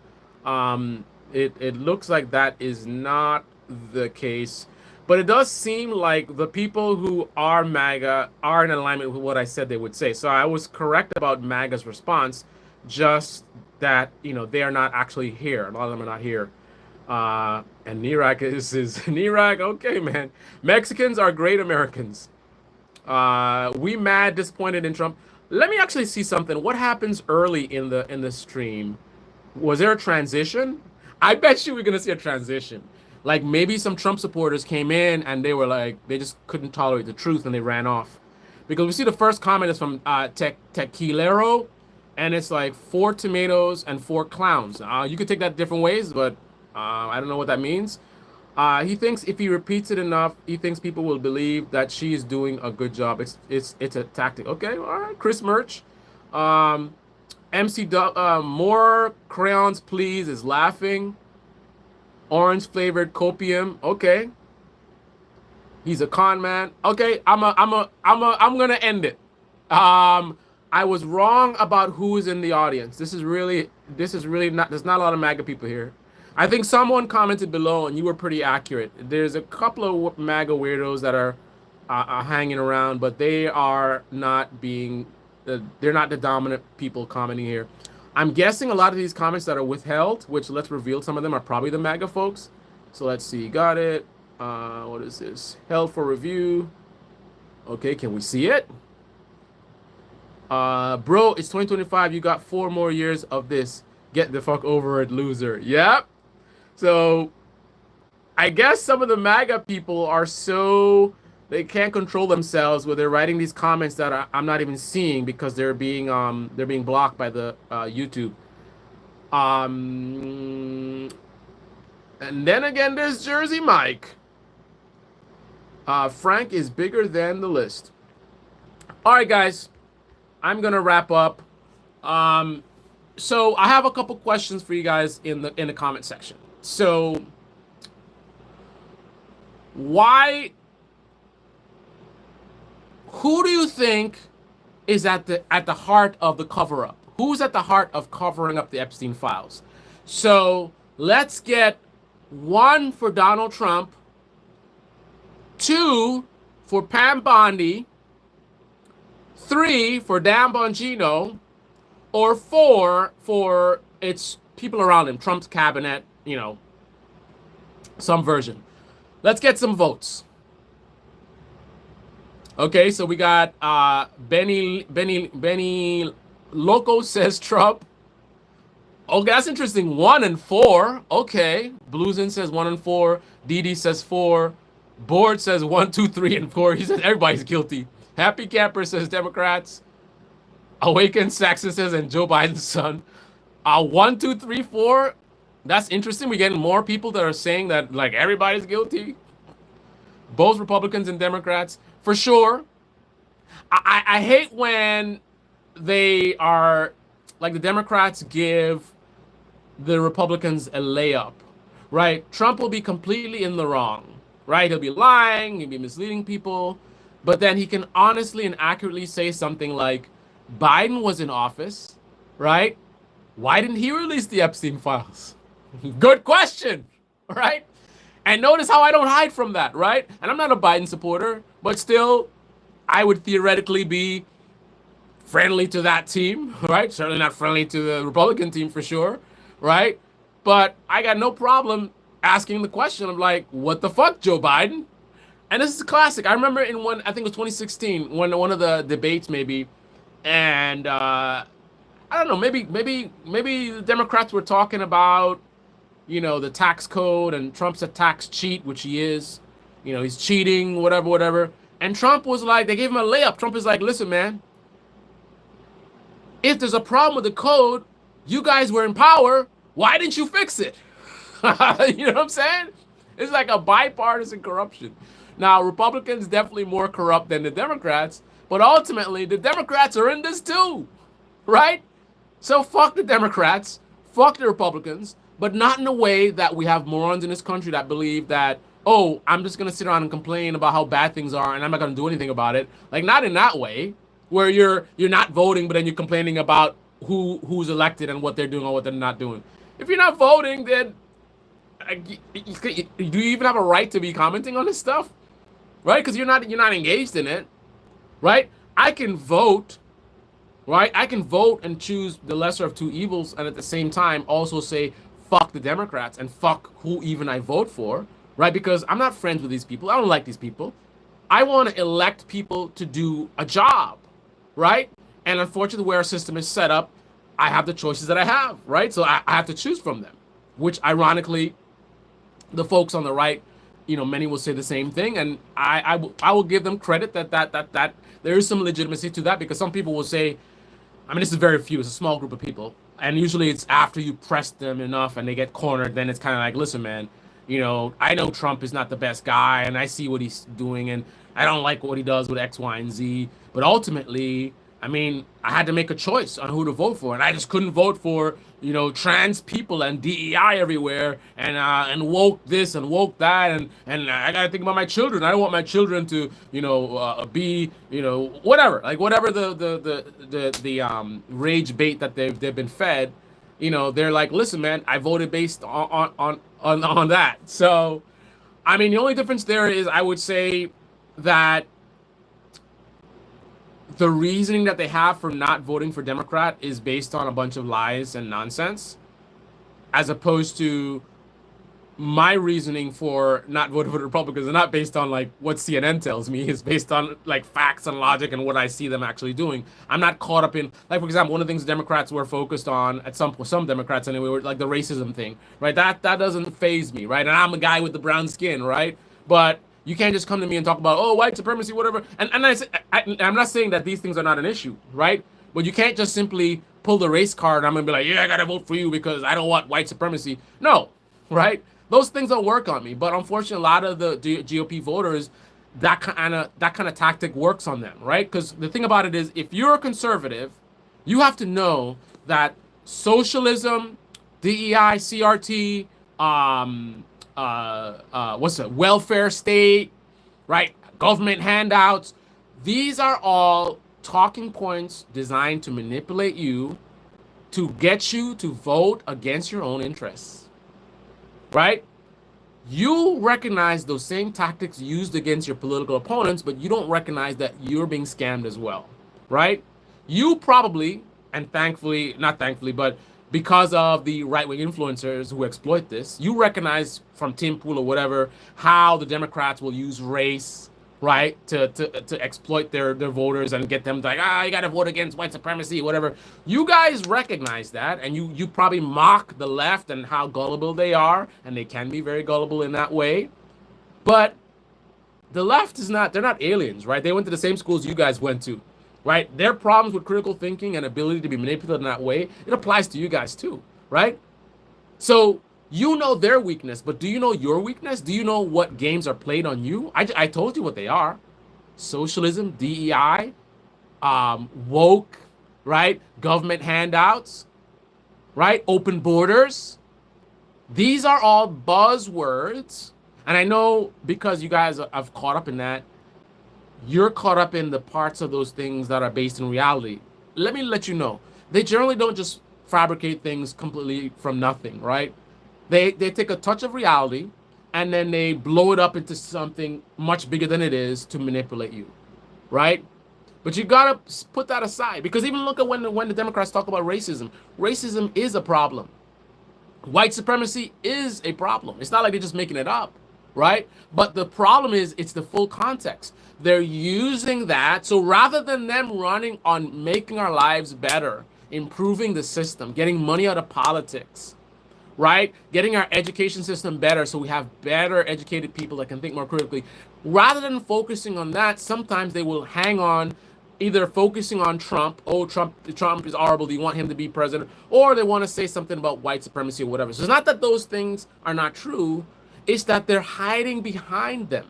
A: it looks like that is not the case. But it does seem like the people who are MAGA are in alignment with what I said they would say. So I was correct about MAGA's response, just that, you know, they are not actually here. A lot of them are not here. And Nirak is Nirak. Okay, man. Mexicans are great Americans. We mad, disappointed in Trump. Let me actually see something. What happens early in the stream? Was there a transition? I bet you we're gonna see a transition. Like maybe some Trump supporters came in and they were like, they just couldn't tolerate the truth and they ran off. Because we see the first comment is from Tequilero, and it's like 4 tomatoes and 4 clowns. You could take that different ways, but I don't know what that means. He thinks if he repeats it enough, he thinks people will believe that she is doing a good job. It's a tactic. Okay, all right. Chris Murch, MC more crayons, please is laughing. Orange flavored copium. Okay. He's a con man. Okay, I'm gonna end it. I was wrong about who is in the audience. This is really not. There's not a lot of MAGA people here. I think someone commented below, and you were pretty accurate. There's a couple of MAGA weirdos that are hanging around, but they are not being, they're not the dominant people commenting here. I'm guessing a lot of these comments that are withheld, which let's reveal some of them, are probably the MAGA folks. So let's see. Got it. What is this? Held for review. Okay, can we see it? Bro, it's 2025. You got 4 more years of this. Get the fuck over it, loser. Yep. So I guess some of the MAGA people are so they can't control themselves where they're writing these comments that I'm not even seeing because they're being blocked by the YouTube. And then again, there's Jersey Mike. Frank is bigger than the list. All right, guys, I'm gonna wrap up. So I have a couple questions for you guys in the comment section. So who do you think is at the heart of the cover up? Who's at the heart of covering up the Epstein files? So let's get 1 for Donald Trump, 2 for Pam Bondi, 3 for Dan Bongino, or 4 for its people around him, Trump's cabinet, some version. Let's get some votes. Okay, so we got Benny Loco says Trump. Okay, that's interesting. 1 and 4. Okay. Bluesin says 1 and 4. Didi says 4. Board says 1, 2, 3, and 4. He says everybody's guilty. Happy Camper says Democrats. Awakened Saxon says, and Joe Biden's son. 1, 2, 3, 4. That's interesting. We're getting more people that are saying that like everybody's guilty. Both Republicans and Democrats, for sure. I hate when they are like the Democrats give the Republicans a layup, right? Trump will be completely in the wrong, right? He'll be lying, he'll be misleading people, but then he can honestly and accurately say something like, Biden was in office, right? Why didn't he release the Epstein files? Good question, right? And notice how I don't hide from that, right? And I'm not a Biden supporter, but still, I would theoretically be friendly to that team, right? Certainly not friendly to the Republican team for sure, right? But I got no problem asking the question of like, what the fuck, Joe Biden? And this is classic. I remember in I think it was 2016, one of the debates maybe, and I don't know, maybe the Democrats were talking about, the tax code, and Trump's a tax cheat, which he is. He's cheating, whatever. And Trump was like, they gave him a layup. Trump is like, listen, man, if there's a problem with the code, you guys were in power, why didn't you fix it? You know what I'm saying? It's like a bipartisan corruption. Now, Republicans definitely more corrupt than the Democrats, but ultimately, the Democrats are in this too, right? So fuck the Democrats, fuck the Republicans, but not in a way that we have morons in this country that believe that, oh, I'm just going to sit around and complain about how bad things are and I'm not going to do anything about it. Like, not in that way, where you're not voting, but then you're complaining about who's elected and what they're doing or what they're not doing. If you're not voting, then do you even have a right to be commenting on this stuff? Right? Because you're not engaged in it, right? I can vote, right? I can vote and choose the lesser of two evils, and at the same time also say fuck the Democrats and fuck who even I vote for, right? Because I'm not friends with these people. I don't like these people. I want to elect people to do a job, right? And unfortunately, where our system is set up, I have the choices that I have, right? So I have to choose from them, which ironically, the folks on the right, many will say the same thing, and I will give them credit that there is some legitimacy to that, because some people will say, I mean, this is very few, it's a small group of people, and usually it's after you press them enough and they get cornered, then it's kind of like, listen, man, I know Trump is not the best guy, and I see what he's doing, and I don't like what he does with X, Y, and Z, but ultimately, I mean, I had to make a choice on who to vote for, and I just couldn't vote for, trans people and DEI everywhere, and woke this and woke that, and I gotta think about my children. I don't want my children to, be, whatever, like whatever the rage bait that they've been fed. they're like, listen, man, I voted based on that. So, I mean, the only difference there is I would say that the reasoning that they have for not voting for Democrat is based on a bunch of lies and nonsense, as opposed to my reasoning for not voting for the Republicans are not based on like what CNN tells me. It's based on like facts and logic and what I see them actually doing. I'm not caught up in, like, for example, one of the things Democrats were focused on at some Democrats anyway were like the racism thing, right? That doesn't phase me, right? And I'm a guy with the brown skin, right? But you can't just come to me and talk about, oh, white supremacy, whatever. And I'm not saying that these things are not an issue, right? But you can't just simply pull the race card and I'm gonna be like, yeah, I gotta vote for you because I don't want white supremacy. No, right? Those things don't work on me. But unfortunately, a lot of the GOP voters, that kind of tactic works on them, right? Because the thing about it is, if you're a conservative, you have to know that socialism, DEI, CRT, what's it, welfare state, right? Government handouts. These are all talking points designed to manipulate you, to get you to vote against your own interests. Right? You recognize those same tactics used against your political opponents, but you don't recognize that you're being scammed as well. Right? You probably, and thankfully, not thankfully, but because of the right-wing influencers who exploit this, you recognize from Tim Pool or whatever how the Democrats will use race, right, to exploit their voters and get them to like, you got to vote against white supremacy, whatever. You guys recognize that, and you probably mock the left and how gullible they are, and they can be very gullible in that way. But the left is not, they're not aliens, right? They went to the same schools you guys went to, right? Their problems with critical thinking and ability to be manipulated in that way, it applies to you guys too, right? So you know their weakness, but do you know your weakness? Do you know what games are played on you? I told you what they are. Socialism, DEI, woke, right? Government handouts, right? Open borders. These are all buzzwords. And I know because you guys have caught up in that, you're caught up in the parts of those things that are based in reality. Let me let you know. They generally don't just fabricate things completely from nothing, right? They take a touch of reality and then they blow it up into something much bigger than it is to manipulate you, right? But you gotta put that aside, because even look at when the Democrats talk about racism. Racism is a problem. White supremacy is a problem. It's not like they're just making it up, right? But the problem is it's the full context. They're using that. So rather than them running on making our lives better, improving the system, getting money out of politics, right? Getting our education system better so we have better educated people that can think more critically. Rather than focusing on that, sometimes they will hang on, either focusing on Trump. Oh, Trump is horrible. Do you want him to be president? Or they want to say something about white supremacy or whatever. So it's not that those things are not true. It's that they're hiding behind them,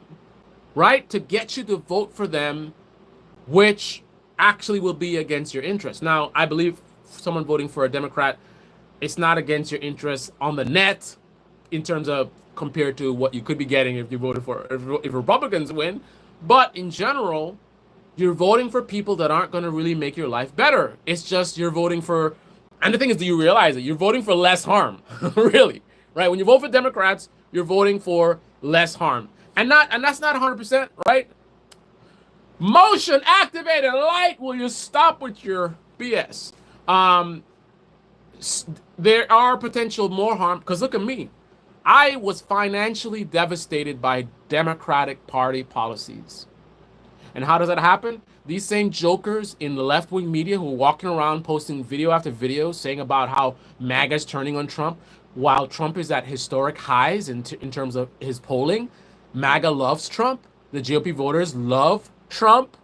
A: right? To get you to vote for them, which actually will be against your interests. Now, I believe someone voting for a Democrat, it's not against your interests on the net in terms of compared to what you could be getting if you voted for, if Republicans win. But in general, you're voting for people that aren't going to really make your life better. It's just you're voting for, and the thing is, do you realize it? You're voting for less harm, really, right? When you vote for Democrats, you're voting for less harm. And that's not 100%, right? Motion activated light. Will you stop with your BS? There are potential more harm, because look at me. I was financially devastated by Democratic Party policies. And how does that happen? These same jokers in the left-wing media who are walking around posting video after video saying about how MAGA is turning on Trump, while Trump is at historic highs in terms of his polling. MAGA loves Trump. The GOP voters love Trump,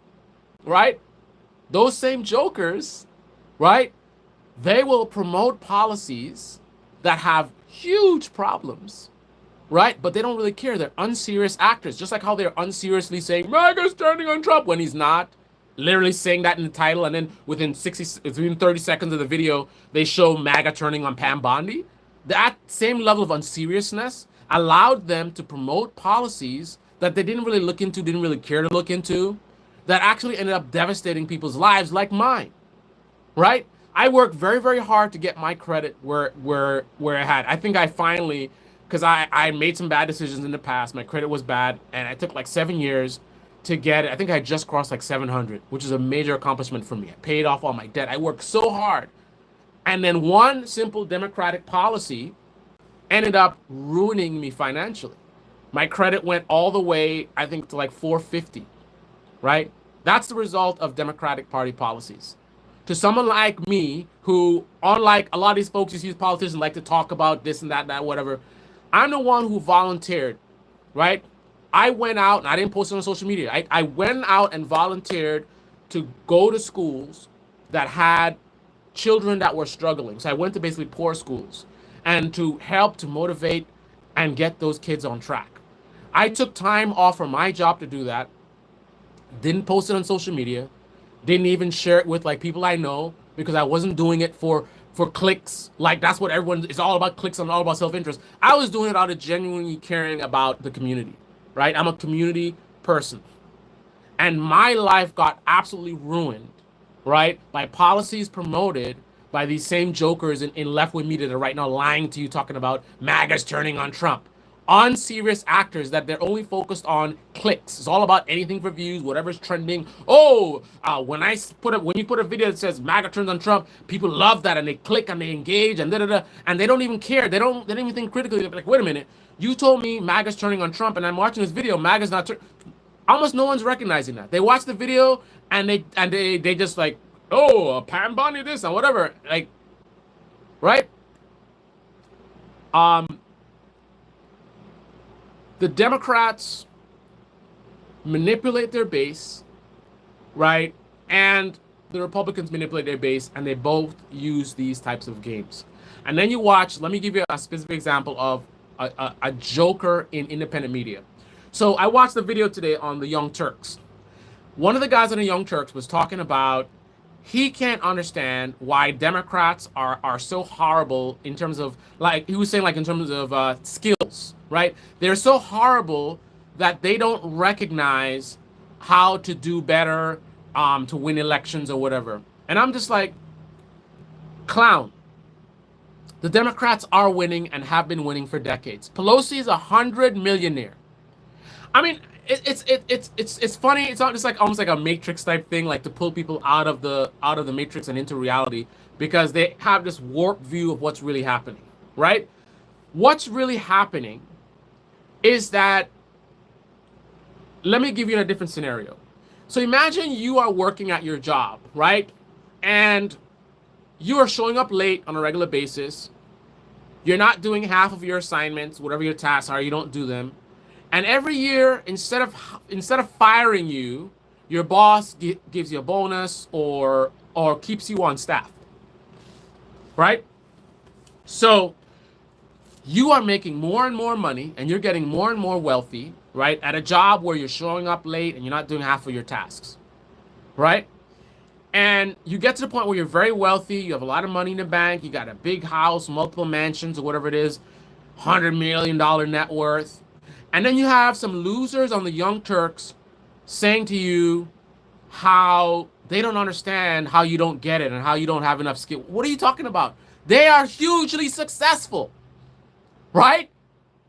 A: right? Those same jokers, right? They will promote policies that have huge problems, right? But they don't really care. They're unserious actors, just like how they're unseriously saying MAGA's turning on Trump when he's not. Literally saying that in the title, and then within 30 seconds of the video, they show MAGA turning on Pam Bondi. That same level of unseriousness allowed them to promote policies that they didn't really look into, didn't really care to look into, that actually ended up devastating people's lives like mine, right? I worked very, very hard to get my credit where I had. I think I finally, because I made some bad decisions in the past. My credit was bad, and it took like 7 years to get it. I think I just crossed like 700, which is a major accomplishment for me. I paid off all my debt. I worked so hard, and then one simple Democratic policy ended up ruining me financially. My credit went all the way, I think, to like 450, right? That's the result of Democratic Party policies. To someone like me, who, unlike a lot of these folks, you see politicians like to talk about this and that, whatever, I'm the one who volunteered, right? I went out, and I didn't post it on social media. I went out and volunteered to go to schools that had children that were struggling. So I went to basically poor schools and to help to motivate and get those kids on track. I took time off from my job to do that. Didn't post it on social media. Didn't even share it with like people I know, because I wasn't doing it for clicks. Like that's what everyone is all about, clicks and all about self-interest. I was doing it out of genuinely caring about the community, right? I'm a community person. And my life got absolutely ruined, right? By policies promoted by these same jokers in left-wing media that are right now lying to you, talking about MAGA's turning on Trump. Unserious actors that they're only focused on clicks. It's all about anything for views, whatever's trending. Oh, when you put a video that says MAGA turns on Trump, people love that and they click and they engage and and they don't even care. They don't even think critically. They're like, wait a minute, you told me MAGA's turning on Trump, and I'm watching this video. MAGA's not. Almost no one's recognizing that. They watch the video and they just like, oh, Pam Bondi this and whatever, like, right? The Democrats manipulate their base, right? And the Republicans manipulate their base, and they both use these types of games. And then you watch, let me give you a specific example of a joker in independent media. So I watched the video today on the Young Turks. One of the guys on the Young Turks was talking about he can't understand why Democrats are so horrible in terms of, like, he was saying, like, in terms of skills, right? They're so horrible that they don't recognize how to do better to win elections or whatever. And I'm just like, clown. The Democrats are winning and have been winning for decades. Pelosi is 100 millionaire. I mean, it's funny. It's not just like almost like a Matrix type thing, like to pull people out of the Matrix and into reality, because they have this warped view of what's really happening, right? What's really happening is that, let me give you a different scenario. So imagine you are working at your job, right? And you are showing up late on a regular basis. You're not doing half of your assignments, whatever your tasks are, you don't do them. And every year, instead of firing you, your boss gives you a bonus or keeps you on staff, right? So you are making more and more money, and you're getting more and more wealthy, right? At a job where you're showing up late and you're not doing half of your tasks, right? And you get to the point where you're very wealthy, you have a lot of money in the bank, you got a big house, multiple mansions or whatever it is, $100 million net worth. And then you have some losers on the Young Turks saying to you how they don't understand how you don't get it and how you don't have enough skill. What are you talking about? They are hugely successful, right?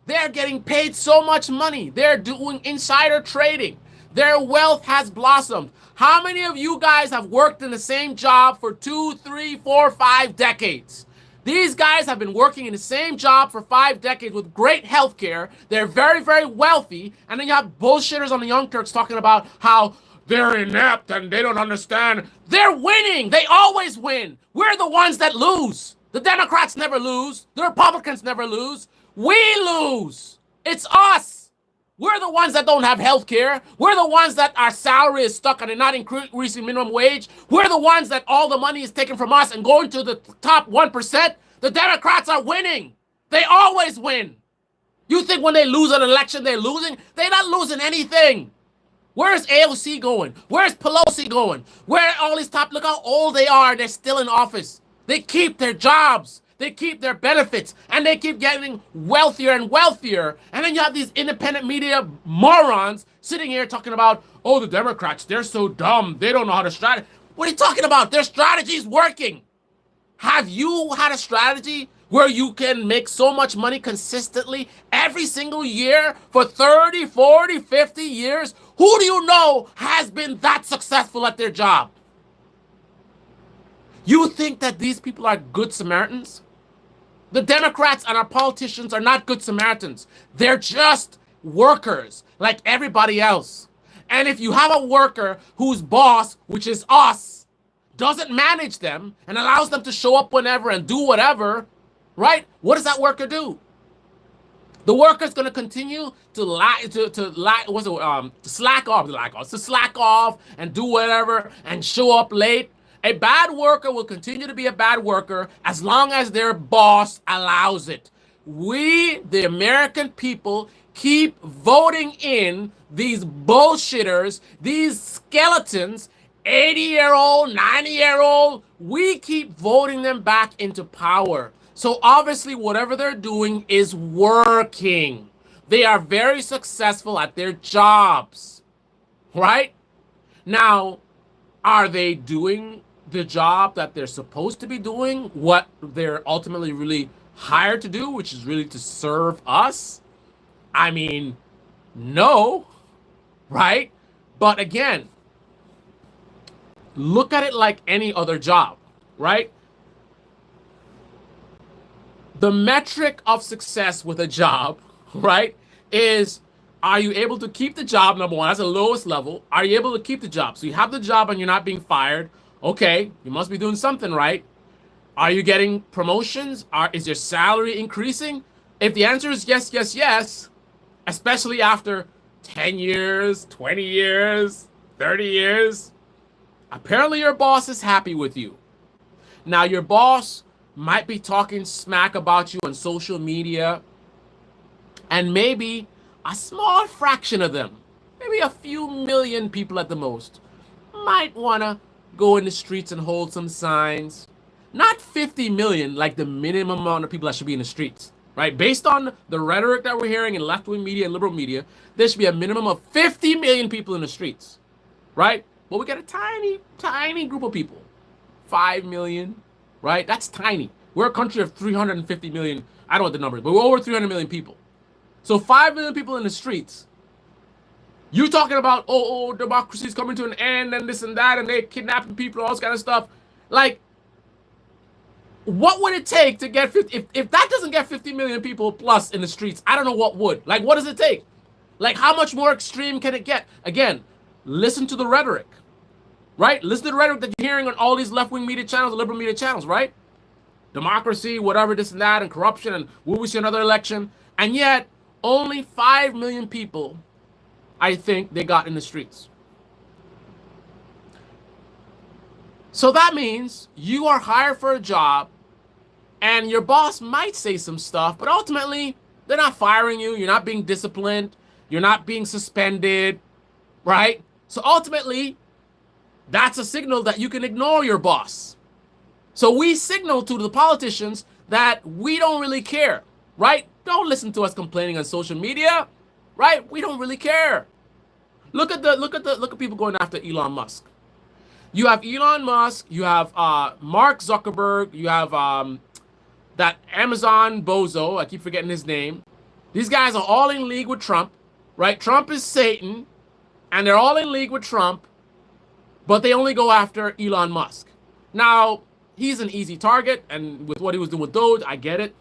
A: They're getting paid so much money. They're doing insider trading. Their wealth has blossomed. How many of you guys have worked in the same job for 2, 3, 4, 5 decades? These guys have been working in the same job for 5 decades with great health care. They're very, very wealthy. And then you have bullshitters on the Young Turks talking about how they're inept and they don't understand. They're winning. They always win. We're the ones that lose. The Democrats never lose. The Republicans never lose. We lose. It's us. We're the ones that don't have health care. We're the ones that our salary is stuck and they're not increasing minimum wage. We're the ones that all the money is taken from us and going to the top 1%. The Democrats are winning. They always win. You think when they lose an election, they're losing? They're not losing anything. Where's AOC going? Where's Pelosi going? Where are all these top, look how old they are. They're still in office. They keep their jobs. They keep their benefits, and they keep getting wealthier and wealthier. And then you have these independent media morons sitting here talking about, oh, the Democrats, they're so dumb. They don't know how to strategize. What are you talking about? Their strategy's working. Have you had a strategy where you can make so much money consistently every single year for 30, 40, 50 years? Who do you know has been that successful at their job? You think that these people are good Samaritans? The Democrats and our politicians are not good Samaritans. They're just workers like everybody else. And if you have a worker whose boss, which is us, doesn't manage them and allows them to show up whenever and do whatever, right? What does that worker do? The worker's going to continue to slack off and do whatever and show up late. A bad worker will continue to be a bad worker as long as their boss allows it. We, the American people, keep voting in these bullshitters, these skeletons, 80-year-old, 90-year-old. We keep voting them back into power. So obviously, whatever they're doing is working. They are very successful at their jobs, right? Now, are they doing the job that they're supposed to be doing, what they're ultimately really hired to do, which is really to serve us? I mean, no, right? But again, look at it like any other job, right? The metric of success with a job, right, is, are you able to keep the job? Number one, that's the lowest level. Are you able to keep the job? So you have the job and you're not being fired. Okay, you must be doing something right. Are you getting promotions? Is your salary increasing? If the answer is yes, yes, yes, especially after 10 years, 20 years, 30 years, apparently your boss is happy with you. Now, your boss might be talking smack about you on social media, and maybe a small fraction of them, maybe a few million people at the most, might want to go in the streets and hold some signs. Not 50 million, like the minimum amount of people that should be in the streets, right? Based on the rhetoric that we're hearing in left-wing media and liberal media, there should be a minimum of 50 million people in the streets, right? But we got a tiny, tiny group of people. 5 million, right? That's tiny. We're a country of 350 million. I don't know what the number is, but we're over 300 million people. So 5 million people in the streets. You talking about, democracy's coming to an end and this and that, and they're kidnapping people, all this kind of stuff. Like, what would it take to get 50? If that doesn't get 50 million people plus in the streets, I don't know what would. Like, what does it take? Like, how much more extreme can it get? Again, listen to the rhetoric, right? Listen to the rhetoric that you're hearing on all these left-wing media channels, liberal media channels, right? Democracy, whatever, this and that, and corruption, and will we see another election? And yet, only 5 million people, I think, they got in the streets. So that means you are hired for a job, and your boss might say some stuff, but ultimately, they're not firing you. You're not being disciplined. You're not being suspended, right? So ultimately, that's a signal that you can ignore your boss. So we signal to the politicians that we don't really care, right? Don't listen to us complaining on social media, right? We don't really care. Look at people going after Elon Musk. You have Elon Musk, you have Mark Zuckerberg, you have that Amazon bozo, I keep forgetting his name. These guys are all in league with Trump, right? Trump is Satan, and they're all in league with Trump, but they only go after Elon Musk. Now, he's an easy target, and with what he was doing with Doge, I get it.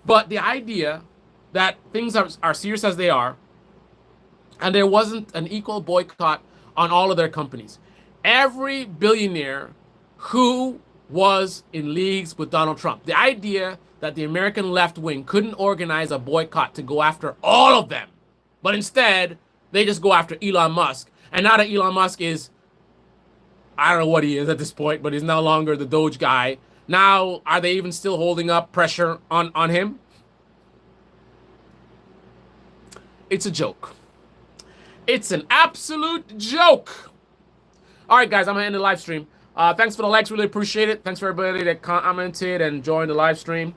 A: But the idea that things are serious as they are, and there wasn't an equal boycott on all of their companies. Every billionaire who was in leagues with Donald Trump. The idea that the American left wing couldn't organize a boycott to go after all of them, but instead they just go after Elon Musk. And now that Elon Musk is, I don't know what he is at this point, but he's no longer the Doge guy. Now, are they even still holding up pressure on him? It's a joke. It's an absolute joke. All right, guys, I'm going to end the live stream. Thanks for the likes. Really appreciate it. Thanks for everybody that commented and joined the live stream.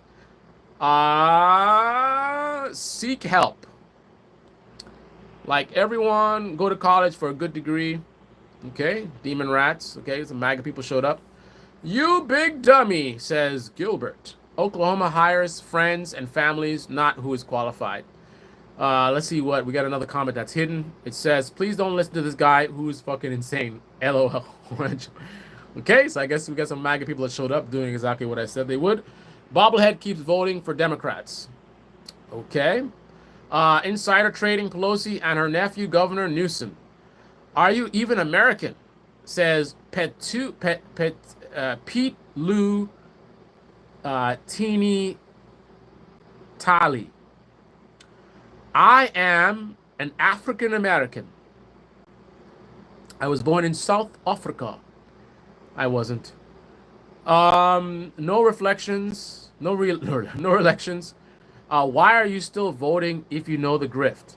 A: Seek help. Like everyone, go to college for a good degree. Okay, demon rats. Okay, some MAGA people showed up. You big dummy, says Gilbert. Oklahoma hires friends and families, not who is qualified. Let's see what we got. Another comment that's hidden. It says, "Please don't listen to this guy who's fucking insane." LOL. Okay, so I guess we got some MAGA people that showed up doing exactly what I said they would. Bobblehead keeps voting for Democrats. Okay. Insider trading Pelosi and her nephew, Governor Newsom. Are you even American? Says Pete Lou Teeny Tali. I am an African American. I was born in South Africa. I wasn't. No reflections. No real. No elections. Why are you still voting if you know the grift?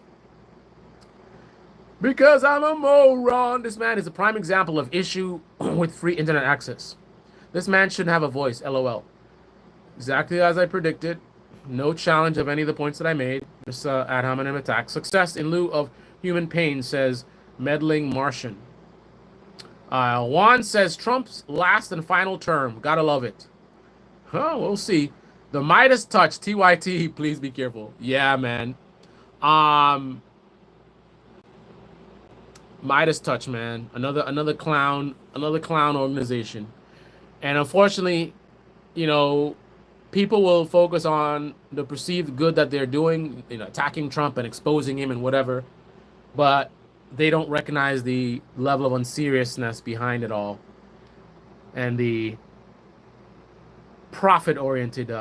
A: Because I'm a moron. This man is a prime example of issue with free internet access. This man shouldn't have a voice. LOL. Exactly as I predicted. No challenge of any of the points that I made. Just ad hominem attack. Success in lieu of human pain, says meddling Martian. Juan says Trump's last and final term. Gotta love it. Huh, we'll see. The Midas touch, TYT, please be careful. Yeah, man. Midas touch, man. Another clown organization. And unfortunately, you know, people will focus on the perceived good that they're doing, attacking Trump and exposing him and whatever, but they don't recognize the level of unseriousness behind it all and the profit-oriented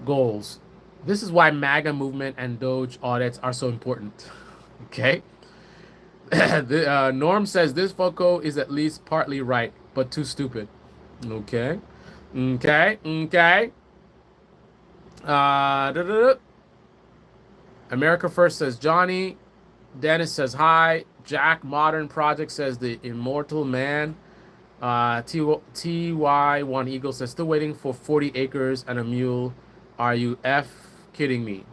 A: goals. This is why MAGA movement and Doge audits are so important. Okay? Norm says this photo is at least partly right, but too stupid. Okay. Okay. America First says Johnny. Dennis says hi. Jack Modern Project says the immortal man. TY1 Eagle says still waiting for 40 acres and a mule. Are you kidding me?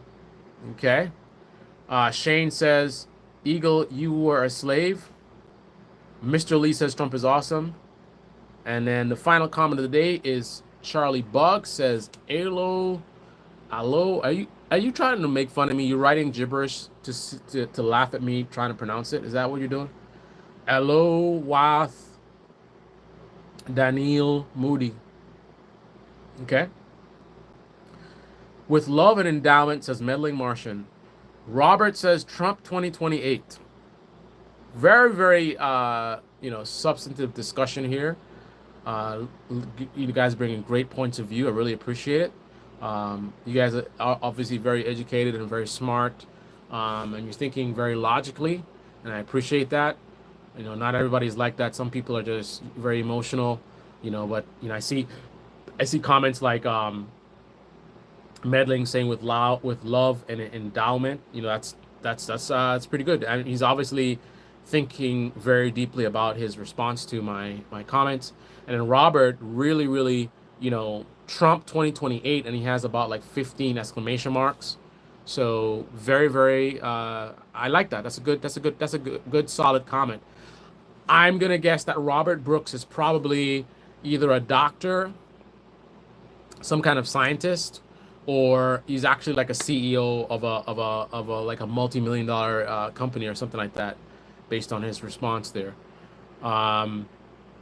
A: Okay. Shane says Eagle, you were a slave. Mr. Lee says Trump is awesome. And then the final comment of the day is Charlie Bug says, hello, are you trying to make fun of me? You're writing gibberish to laugh at me trying to pronounce it. Is that what you're doing? Hello, Wath, Daniel Moody. Okay. With love and endowment, says meddling Martian. Robert says Trump 2028. Very, very, substantive discussion here. You guys bringing great points of view. I really appreciate it. You guys are obviously very educated and very smart, and you're thinking very logically, and I appreciate that. Not everybody's like that. Some people are just very emotional, but I see comments like meddling saying with love and endowment. That's pretty good. I mean, he's obviously thinking very deeply about his response to my comments. And then Robert really, Trump 2028, and he has about like 15 exclamation marks. So very, very, I like that. That's a good solid comment. I'm gonna guess that Robert Brooks is probably either a doctor, some kind of scientist, or he's actually like a CEO of a like a multi-million-dollar company or something like that, based on his response there.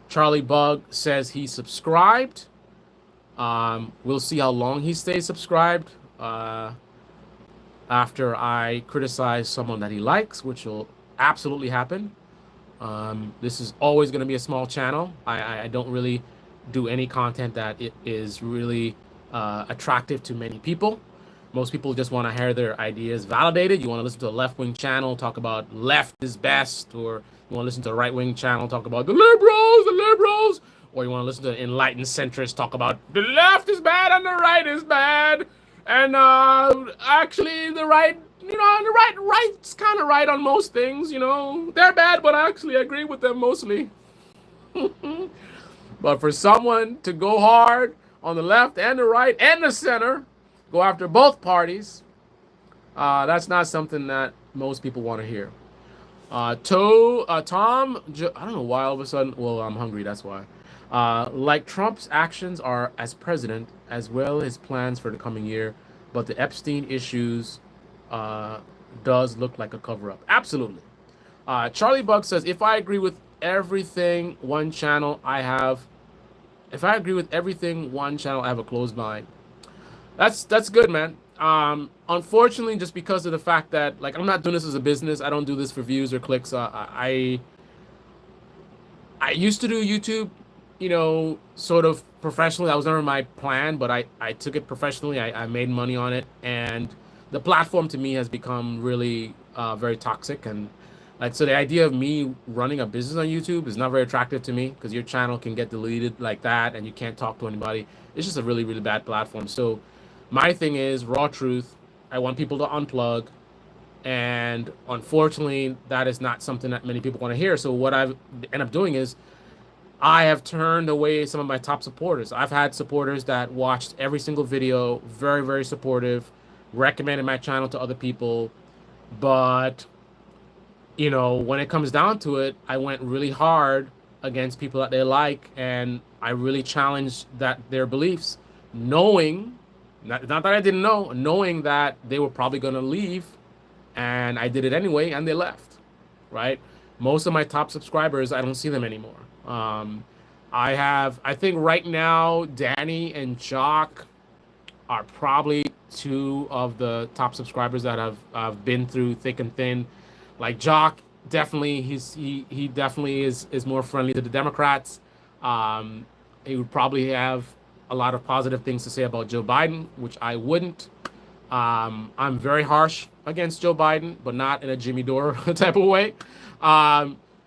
A: Charlie Bug says he subscribed. We'll see how long he stays subscribed after I criticize someone that he likes, which will absolutely happen. This is always going to be a small channel. I don't really do any content that it is really attractive to many people. Most people just want to hear their ideas validated. You want to listen to a left-wing channel talk about left is best, or you want to listen to a right-wing channel talk about the liberals, or you want to listen to an enlightened centrist talk about the left is bad and the right is bad, and actually the right, the right's kind of right on most things. They're bad, but I actually agree with them mostly. But for someone to go hard on the left and the right and the center, go after both parties, that's not something that most people want to hear. Tom, I don't know why all of a sudden, well, I'm hungry, that's why. Like Trump's actions are as president, as well as plans for the coming year, but the Epstein issues uh, does look like a cover up. Absolutely. Charlie Bug says, if I agree with everything one channel, I have. If I agree with everything one channel, I have a closed mind. That's good, man. Unfortunately, just because of the fact that like I'm not doing this as a business, I don't do this for views or clicks. I used to do YouTube, sort of professionally. That was never my plan, but I took it professionally. I made money on it, and the platform to me has become really very toxic. And like, so the idea of me running a business on YouTube is not very attractive to me because your channel can get deleted like that, and you can't talk to anybody. It's just a really, really bad platform. So my thing is raw truth. I want people to unplug. And unfortunately, that is not something that many people want to hear. So what I've ended up doing is I have turned away some of my top supporters. I've had supporters that watched every single video, very, very supportive, recommended my channel to other people. But, when it comes down to it, I went really hard against people that they like, and I really challenged their beliefs, knowing, not that I didn't know, knowing that they were probably going to leave, and I did it anyway, and they left, right? Most of my top subscribers, I don't see them anymore. I think right now, Danny and Jock are probably two of the top subscribers that have been through thick and thin. Like Jock, definitely, he definitely is more friendly to the Democrats. He would probably have a lot of positive things to say about Joe Biden, which I wouldn't. I'm very harsh against Joe Biden, but not in a Jimmy Dore type of way.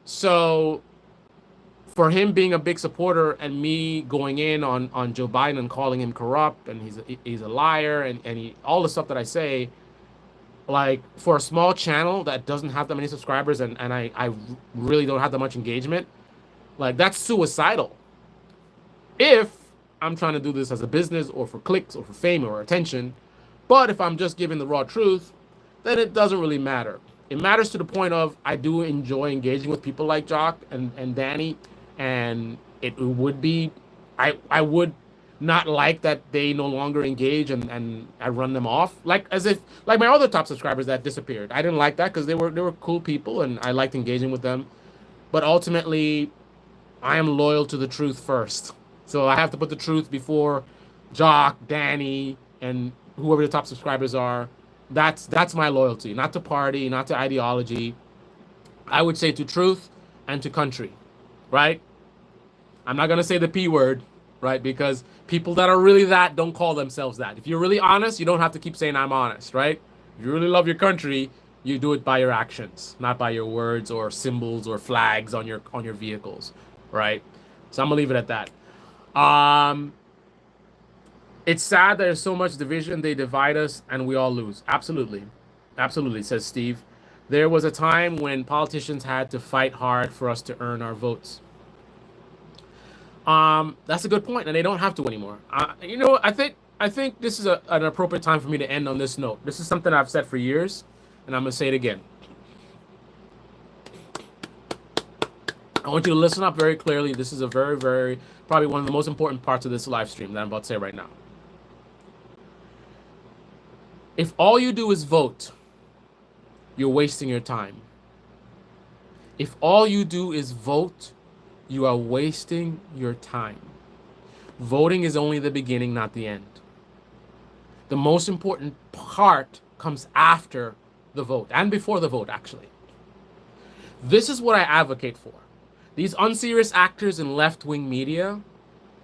A: So for him being a big supporter and me going in on Joe Biden and calling him corrupt and he's a liar and all the stuff that I say, like for a small channel that doesn't have that many subscribers and I really don't have that much engagement, like that's suicidal. If I'm trying to do this as a business or for clicks or for fame or attention, but if I'm just giving the raw truth, then it doesn't really matter. It matters to the point of I do enjoy engaging with people like Jock and Danny, and it would be, I would not like that they no longer engage and I run them off like as if like my other top subscribers that disappeared. I didn't like that because they were cool people and I liked engaging with them, but ultimately I am loyal to the truth first. So I have to put the truth before Jock, Danny, and whoever the top subscribers are. That's my loyalty, not to party, not to ideology. I would say to truth and to country, right? I'm not gonna say the P word, right? Because people that are really that don't call themselves that. If you're really honest, you don't have to keep saying I'm honest, right? If you really love your country, you do it by your actions, not by your words or symbols or flags on your vehicles, right? So I'm gonna leave it at that. It's sad there's so much division. They divide us and we all lose. Absolutely. Absolutely, says Steve. There was a time when politicians had to fight hard for us to earn our votes. That's a good point, and they don't have to anymore. I think this is an appropriate time for me to end on this note. This is something I've said for years, and I'm gonna say it again. I want you to listen up very clearly. This is a very, very, probably one of the most important parts of this live stream that I'm about to say right now. If all you do is vote, you're wasting your time. If all you do is vote, you are wasting your time. Voting is only the beginning, not the end. The most important part comes after the vote and before the vote, actually. This is what I advocate for. These unserious actors in left-wing media,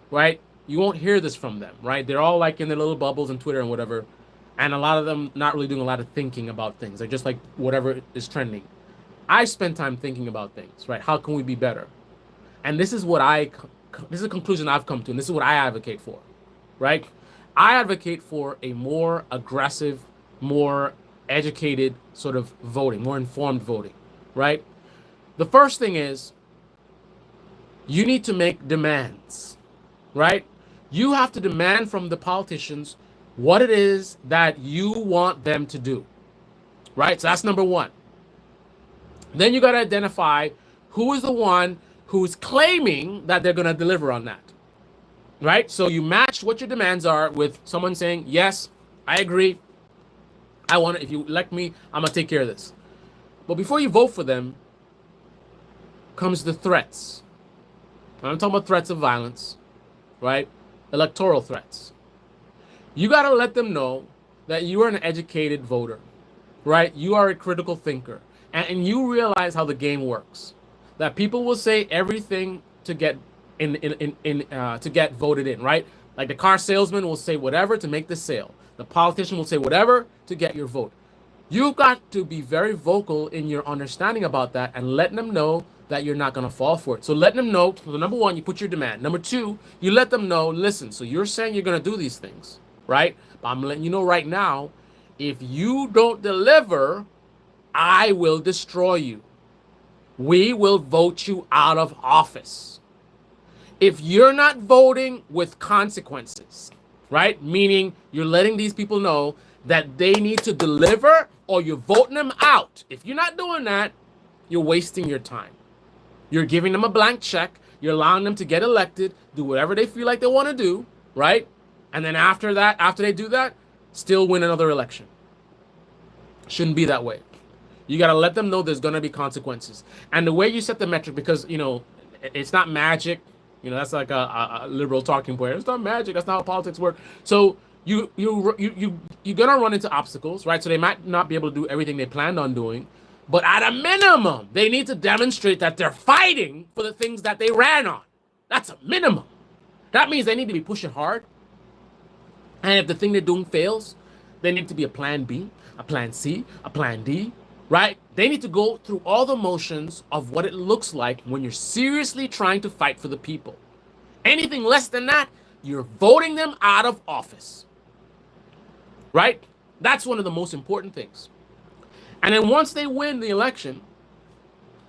A: right? You won't hear this from them, right? They're all like in their little bubbles on Twitter and whatever. And a lot of them not really doing a lot of thinking about things. They're just like whatever is trending. I spend time thinking about things, right? How can we be better? And this is a conclusion I've come to, and this is what I advocate for, right? I advocate for a more aggressive, more educated sort of voting, more informed voting, right? The first thing is you need to make demands, right? You have to demand from the politicians what it is that you want them to do, right? So that's number one. Then you got to identify who is the one who's claiming that they're going to deliver on that, right? So you match what your demands are with someone saying, yes, I agree. I want it. If you elect me, I'm going to take care of this. But before you vote for them comes the threats. I'm talking about threats of violence, right? Electoral threats. You got to let them know that you are an educated voter, right? You are a critical thinker, and you realize how the game works. That people will say everything to get to get voted in, right? Like the car salesman will say whatever to make the sale. The politician will say whatever to get your vote. You've got to be very vocal in your understanding about that and letting them know that you're not going to fall for it. So letting them know, so number one, you put your demand. Number two, you let them know, listen, so you're saying you're going to do these things, right? But I'm letting you know right now, if you don't deliver, I will destroy you. We will vote you out of office. If you're not voting with consequences, right? Meaning you're letting these people know that they need to deliver or you're voting them out. If you're not doing that, you're wasting your time. You're giving them a blank check. You're allowing them to get elected, do whatever they feel like they want to do, right? And then after that, after they do that, still win another election. Shouldn't be that way. You got to let them know there's going to be consequences. And the way you set the metric, because, you know, it's not magic. You know, that's like a liberal talking point. It's not magic. That's not how politics work. So you're gonna run into obstacles, right? So they might not be able to do everything they planned on doing, but at a minimum, they need to demonstrate that they're fighting for the things that they ran on. That's a minimum. That means they need to be pushing hard. And if the thing they're doing fails, there need to be a plan B, a plan C, a plan D, right? They need to go through all the motions of what it looks like when you're seriously trying to fight for the people. Anything less than that, you're voting them out of office, right? That's one of the most important things. And then once they win the election,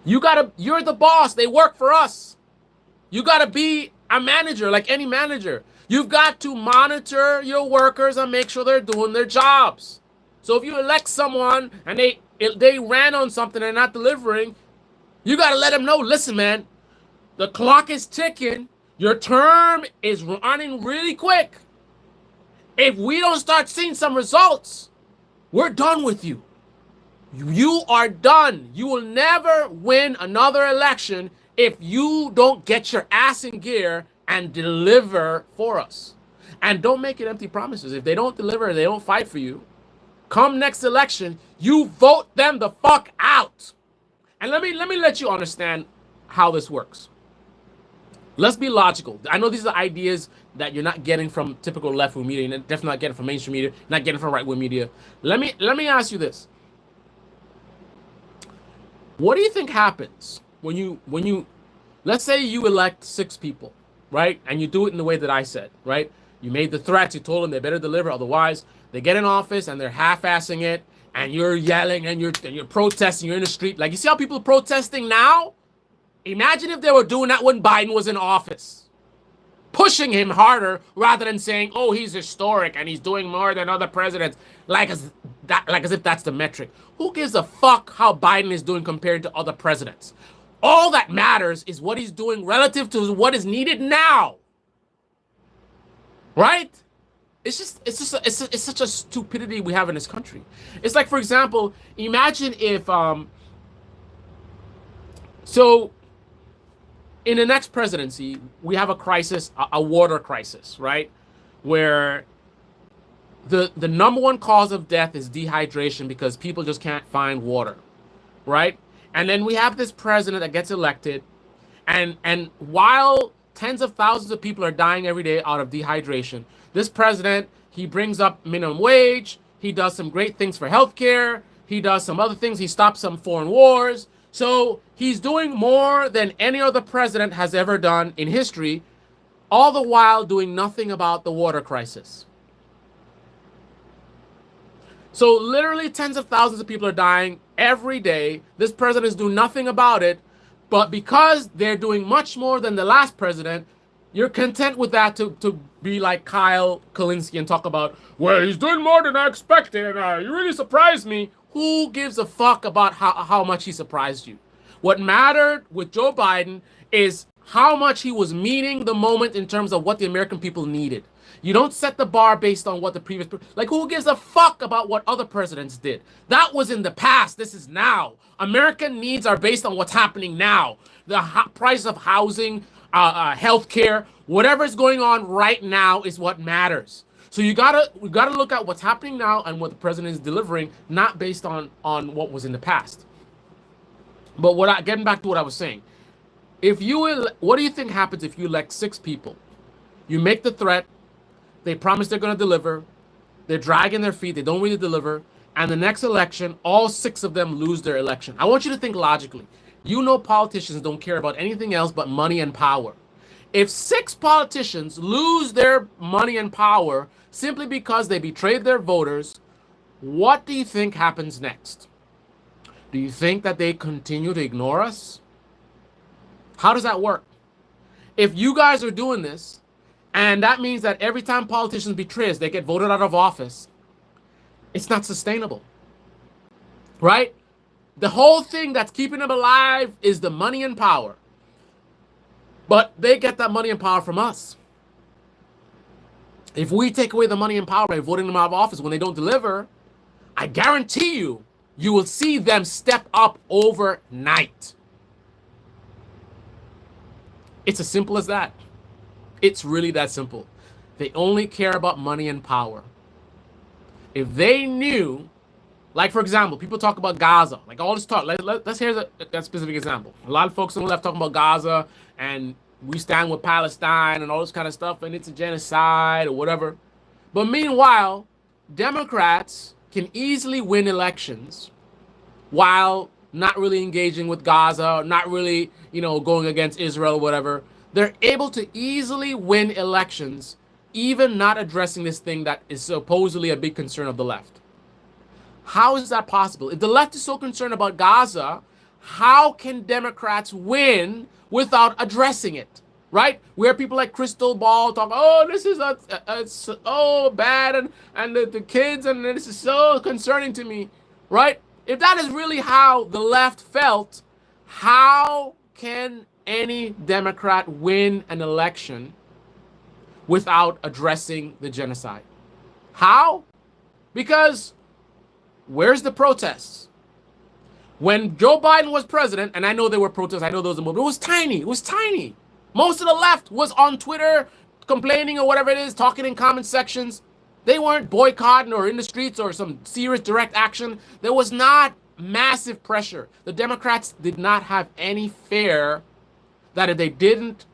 A: you're the boss. They work for us. You gotta be a manager like any manager. You've got to monitor your workers and make sure they're doing their jobs. So if you elect someone and they ran on something and not delivering, you got to let them know, listen, man, the clock is ticking. Your term is running really quick. If we don't start seeing some results, we're done with you. You are done. You will never win another election if you don't get your ass in gear and deliver for us. And don't make it empty promises. If they don't deliver, they don't fight for you, come next election, you vote them the fuck out. And let me let you understand how this works. Let's be logical. I know these are ideas that you're not getting from typical left-wing media. You're definitely not getting from mainstream media. Not getting from right-wing media. Let me ask you this. What do you think happens when you let's say you elect 6 people, right? And you do it in the way that I said, right? You made the threats. You told them they better deliver, otherwise they get in office and they're half-assing it, and you're yelling and you're protesting. You're in the street. Like, you see how people are protesting now? Imagine if they were doing that when Biden was in office, pushing him harder rather than saying, "Oh, he's historic and he's doing more than other presidents," like as if that's the metric. Who gives a fuck how Biden is doing compared to other presidents? All that matters is what he's doing relative to what is needed now, right? It's such a stupidity we have in this country. It's like, for example, imagine if so in the next presidency we have a crisis, a water crisis, right? Where the number one cause of death is dehydration because people just can't find water, right? And then we have this president that gets elected, and while tens of thousands of people are dying every day out of dehydration, this president, he brings up minimum wage, he does some great things for healthcare, he does some other things, he stops some foreign wars. So he's doing more than any other president has ever done in history, all the while doing nothing about the water crisis. So literally tens of thousands of people are dying every day. This president is doing nothing about it, but because they're doing much more than the last president, you're content with that to be like Kyle Kalinske and talk about, well, he's doing more than I expected, and you really surprised me. Who gives a fuck about how much he surprised you? What mattered with Joe Biden is how much he was meeting the moment in terms of what the American people needed. You don't set the bar based on what the previous, like who gives a fuck about what other presidents did? That was in the past. This is now. American needs are based on what's happening now. The price of housing, healthcare, whatever is going on right now is what matters. So we gotta look at what's happening now and what the president is delivering, not based on what was in the past. But getting back to what I was saying, what do you think happens if you elect 6 people? You make the threat, they promise they're going to deliver, they're dragging their feet, they don't really deliver, and the next election, all 6 of them lose their election. I want you to think logically. You know politicians don't care about anything else but money and power. If 6 politicians lose their money and power simply because they betrayed their voters, what do you think happens next? Do you think that they continue to ignore us? How does that work? If you guys are doing this, and that means that every time politicians betray us, they get voted out of office, it's not sustainable, right? The whole thing that's keeping them alive is the money and power. But they get that money and power from us. If we take away the money and power by voting them out of office when they don't deliver, I guarantee you, you will see them step up overnight. It's as simple as that. It's really that simple. They only care about money and power. If they knew, like for example, people talk about Gaza, like all this talk, let's hear that specific example. A lot of folks on the left talking about Gaza and we stand with Palestine and all this kind of stuff and it's a genocide or whatever. But meanwhile, Democrats can easily win elections while not really engaging with Gaza, not really, going against Israel or whatever. They're able to easily win elections, even not addressing this thing that is supposedly a big concern of the left. How is that possible? If the left is so concerned about Gaza, how can Democrats win without addressing it? Right? Where people like Crystal Ball talk, oh, this is so bad, and the kids, and this is so concerning to me, right? If that is really how the left felt, how can any Democrat win an election without addressing the genocide? How? Because where's the protests? When Joe Biden was president, and I know there were protests, I know there was a movement, it was tiny. It was tiny. Most of the left was on Twitter complaining or whatever it is, talking in comment sections. They weren't boycotting or in the streets or some serious direct action. There was not massive pressure. The Democrats did not have any fear that if they didn't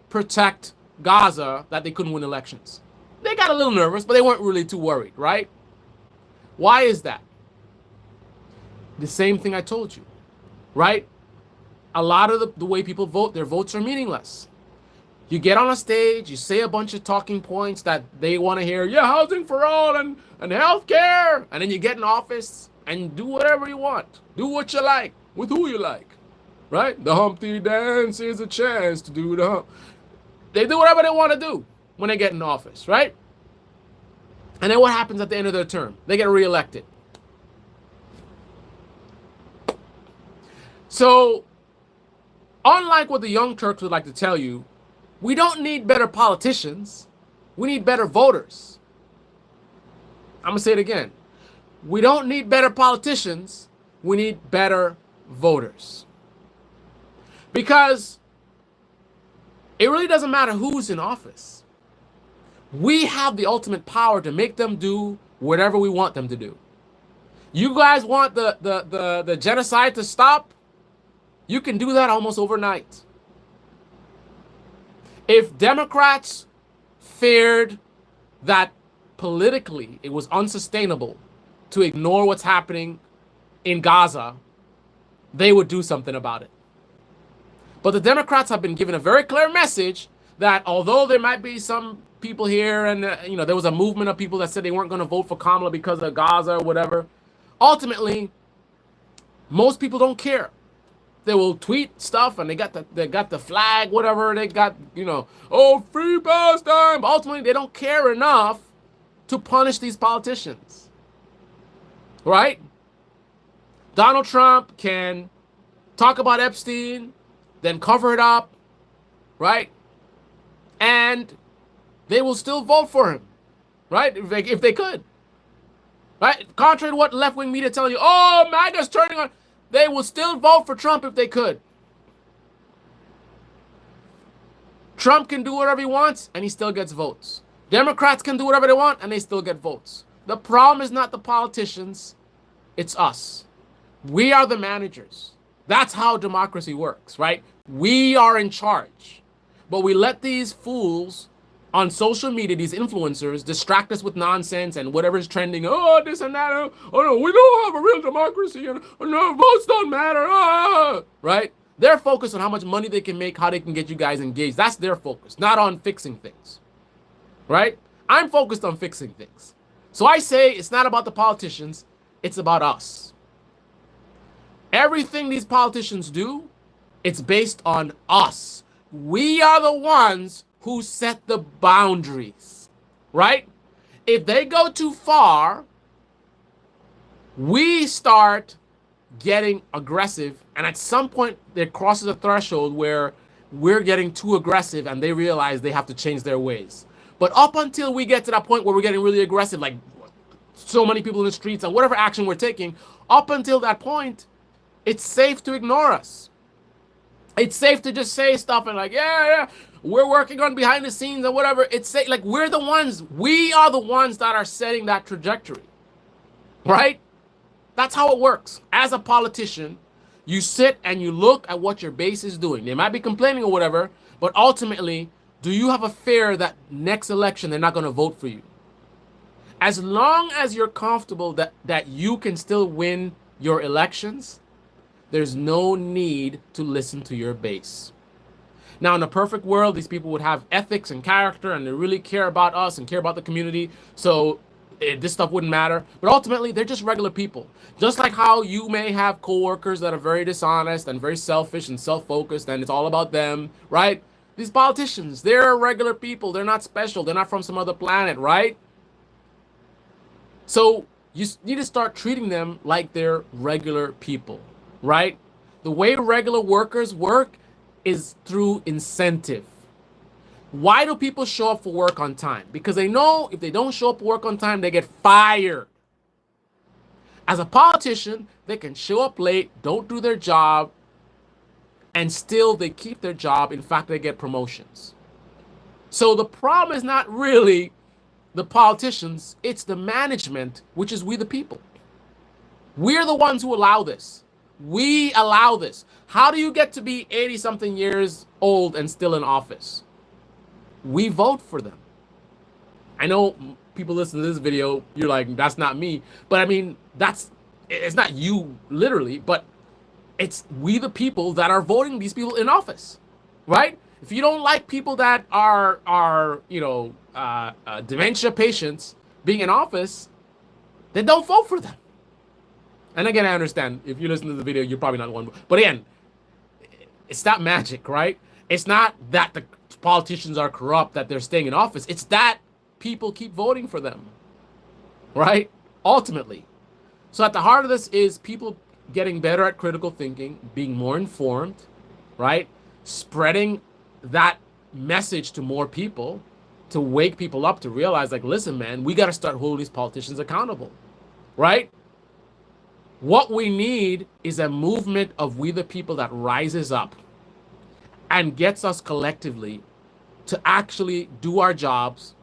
A: protect Gaza, that they couldn't win elections. They got a little nervous, but they weren't really too worried, right? Why is that? The same thing I told you, right? A lot of the way people vote, their votes are meaningless. You get on a stage, you say a bunch of talking points that they want to hear, yeah, housing for all and healthcare, and then you get in office and do whatever you want. Do what you like, with who you like, right? The Humpty Dance is a chance to do the hump. They do whatever they want to do when they get in office, right? And then what happens at the end of their term? They get reelected. So, unlike what the Young Turks would like to tell you, we don't need better politicians. We need better voters. I'm going to say it again. We don't need better politicians. We need better voters. Because it really doesn't matter who's in office. We have the ultimate power to make them do whatever we want them to do. You guys want the genocide to stop? You can do that almost overnight. If Democrats feared that politically it was unsustainable to ignore what's happening in Gaza, they would do something about it. But the Democrats have been given a very clear message that although there might be some people here and there was a movement of people that said they weren't going to vote for Kamala because of Gaza or whatever, ultimately most people don't care. They will tweet stuff and they got the flag, whatever, they got, oh, free Palestine. But ultimately, they don't care enough to punish these politicians. Right? Donald Trump can talk about Epstein, then cover it up, right? And they will still vote for him, right? If they could, right? Contrary to what left-wing media tell you, oh, MAGA's turning on, they will still vote for Trump if they could. Trump can do whatever he wants, and he still gets votes. Democrats can do whatever they want, and they still get votes. The problem is not the politicians, it's us. We are the managers. That's how democracy works, right? We are in charge. But we let these fools on social media, these influencers, distract us with nonsense and whatever's trending. Oh, this and that. Oh, no, we don't have a real democracy. And no, votes don't matter. Right? They're focused on how much money they can make, how they can get you guys engaged. That's their focus, not on fixing things. Right? I'm focused on fixing things. So I say it's not about the politicians, it's about us. Everything these politicians do, it's based on us. We are the ones who set the boundaries, right? If they go too far, we start getting aggressive, and at some point it crosses a threshold where we're getting too aggressive and they realize they have to change their ways. But up until we get to that point where we're getting really aggressive, like so many people in the streets and whatever action we're taking, up until that point, it's safe to ignore us. It's safe to just say stuff and like, yeah, we're working on behind the scenes and whatever. It's safe. Like, we are the ones that are setting that trajectory, right? That's how it works. As a politician, you sit and you look at what your base is doing. They might be complaining or whatever, but ultimately, do you have a fear that next election they're not going to vote for you? As long as you're comfortable that you can still win your elections, there's no need to listen to your base. Now, in a perfect world, these people would have ethics and character, and they really care about us and care about the community, so this stuff wouldn't matter. But ultimately, they're just regular people. Just like how you may have coworkers that are very dishonest and very selfish and self-focused, and it's all about them, right? These politicians, they're regular people. They're not special. They're not from some other planet, right? So you need to start treating them like they're regular people, right? The way regular workers work is through incentive. Why do people show up for work on time? Because they know if they don't show up for work on time, they get fired. As a politician, they can show up late, don't do their job, and still they keep their job. In fact, they get promotions. So the problem is not really the politicians, it's the management, which is we the people. We're the ones who allow this. We allow this. How do you get to be 80-something years old and still in office? We vote for them. I know people listen to this video, you're like, that's not me. But I mean, it's not you literally, but it's we the people that are voting these people in office, right? If you don't like people that are dementia patients being in office, then don't vote for them. And again, I understand if you listen to the video, you're probably not one. But again, it's not magic, right? It's not that the politicians are corrupt, that they're staying in office. It's that people keep voting for them, right? Ultimately. So at the heart of this is people getting better at critical thinking, being more informed, right? Spreading that message to more people to wake people up to realize, like, listen, man, we got to start holding these politicians accountable, right? What we need is a movement of we the people that rises up and gets us collectively to actually do our jobs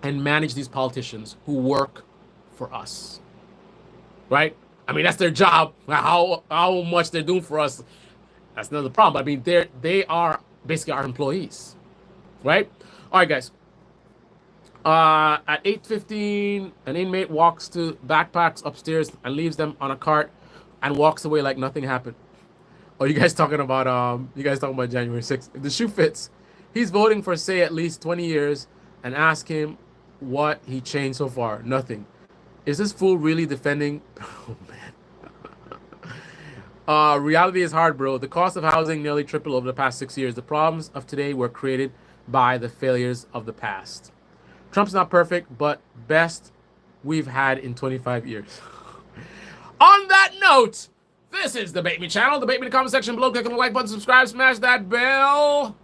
A: and manage these politicians who work for us, right? I mean, that's their job. How much they're doing for us, that's another problem. I mean, they are basically our employees, right? All right, guys. At 8:15, an inmate walks to backpacks upstairs and leaves them on a cart and walks away like nothing happened. Oh, you guys talking about January 6th. If the shoe fits, he's voting for, say, at least 20 years, and ask him what he changed so far. Nothing. Is this fool really defending? Oh, man. Reality is hard, bro. The cost of housing nearly tripled over the past 6 years. The problems of today were created by the failures of the past. Trump's not perfect, but best we've had in 25 years. On that note, this is the Debate Me channel. Debate me in the comment section below. Click on the like button, subscribe, smash that bell.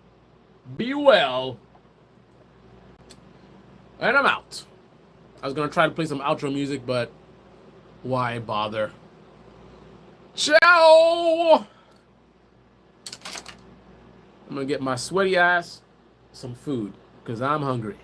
A: Be well. And I'm out. I was gonna try to play some outro music, but why bother? Ciao! I'm gonna get my sweaty ass some food, because I'm hungry.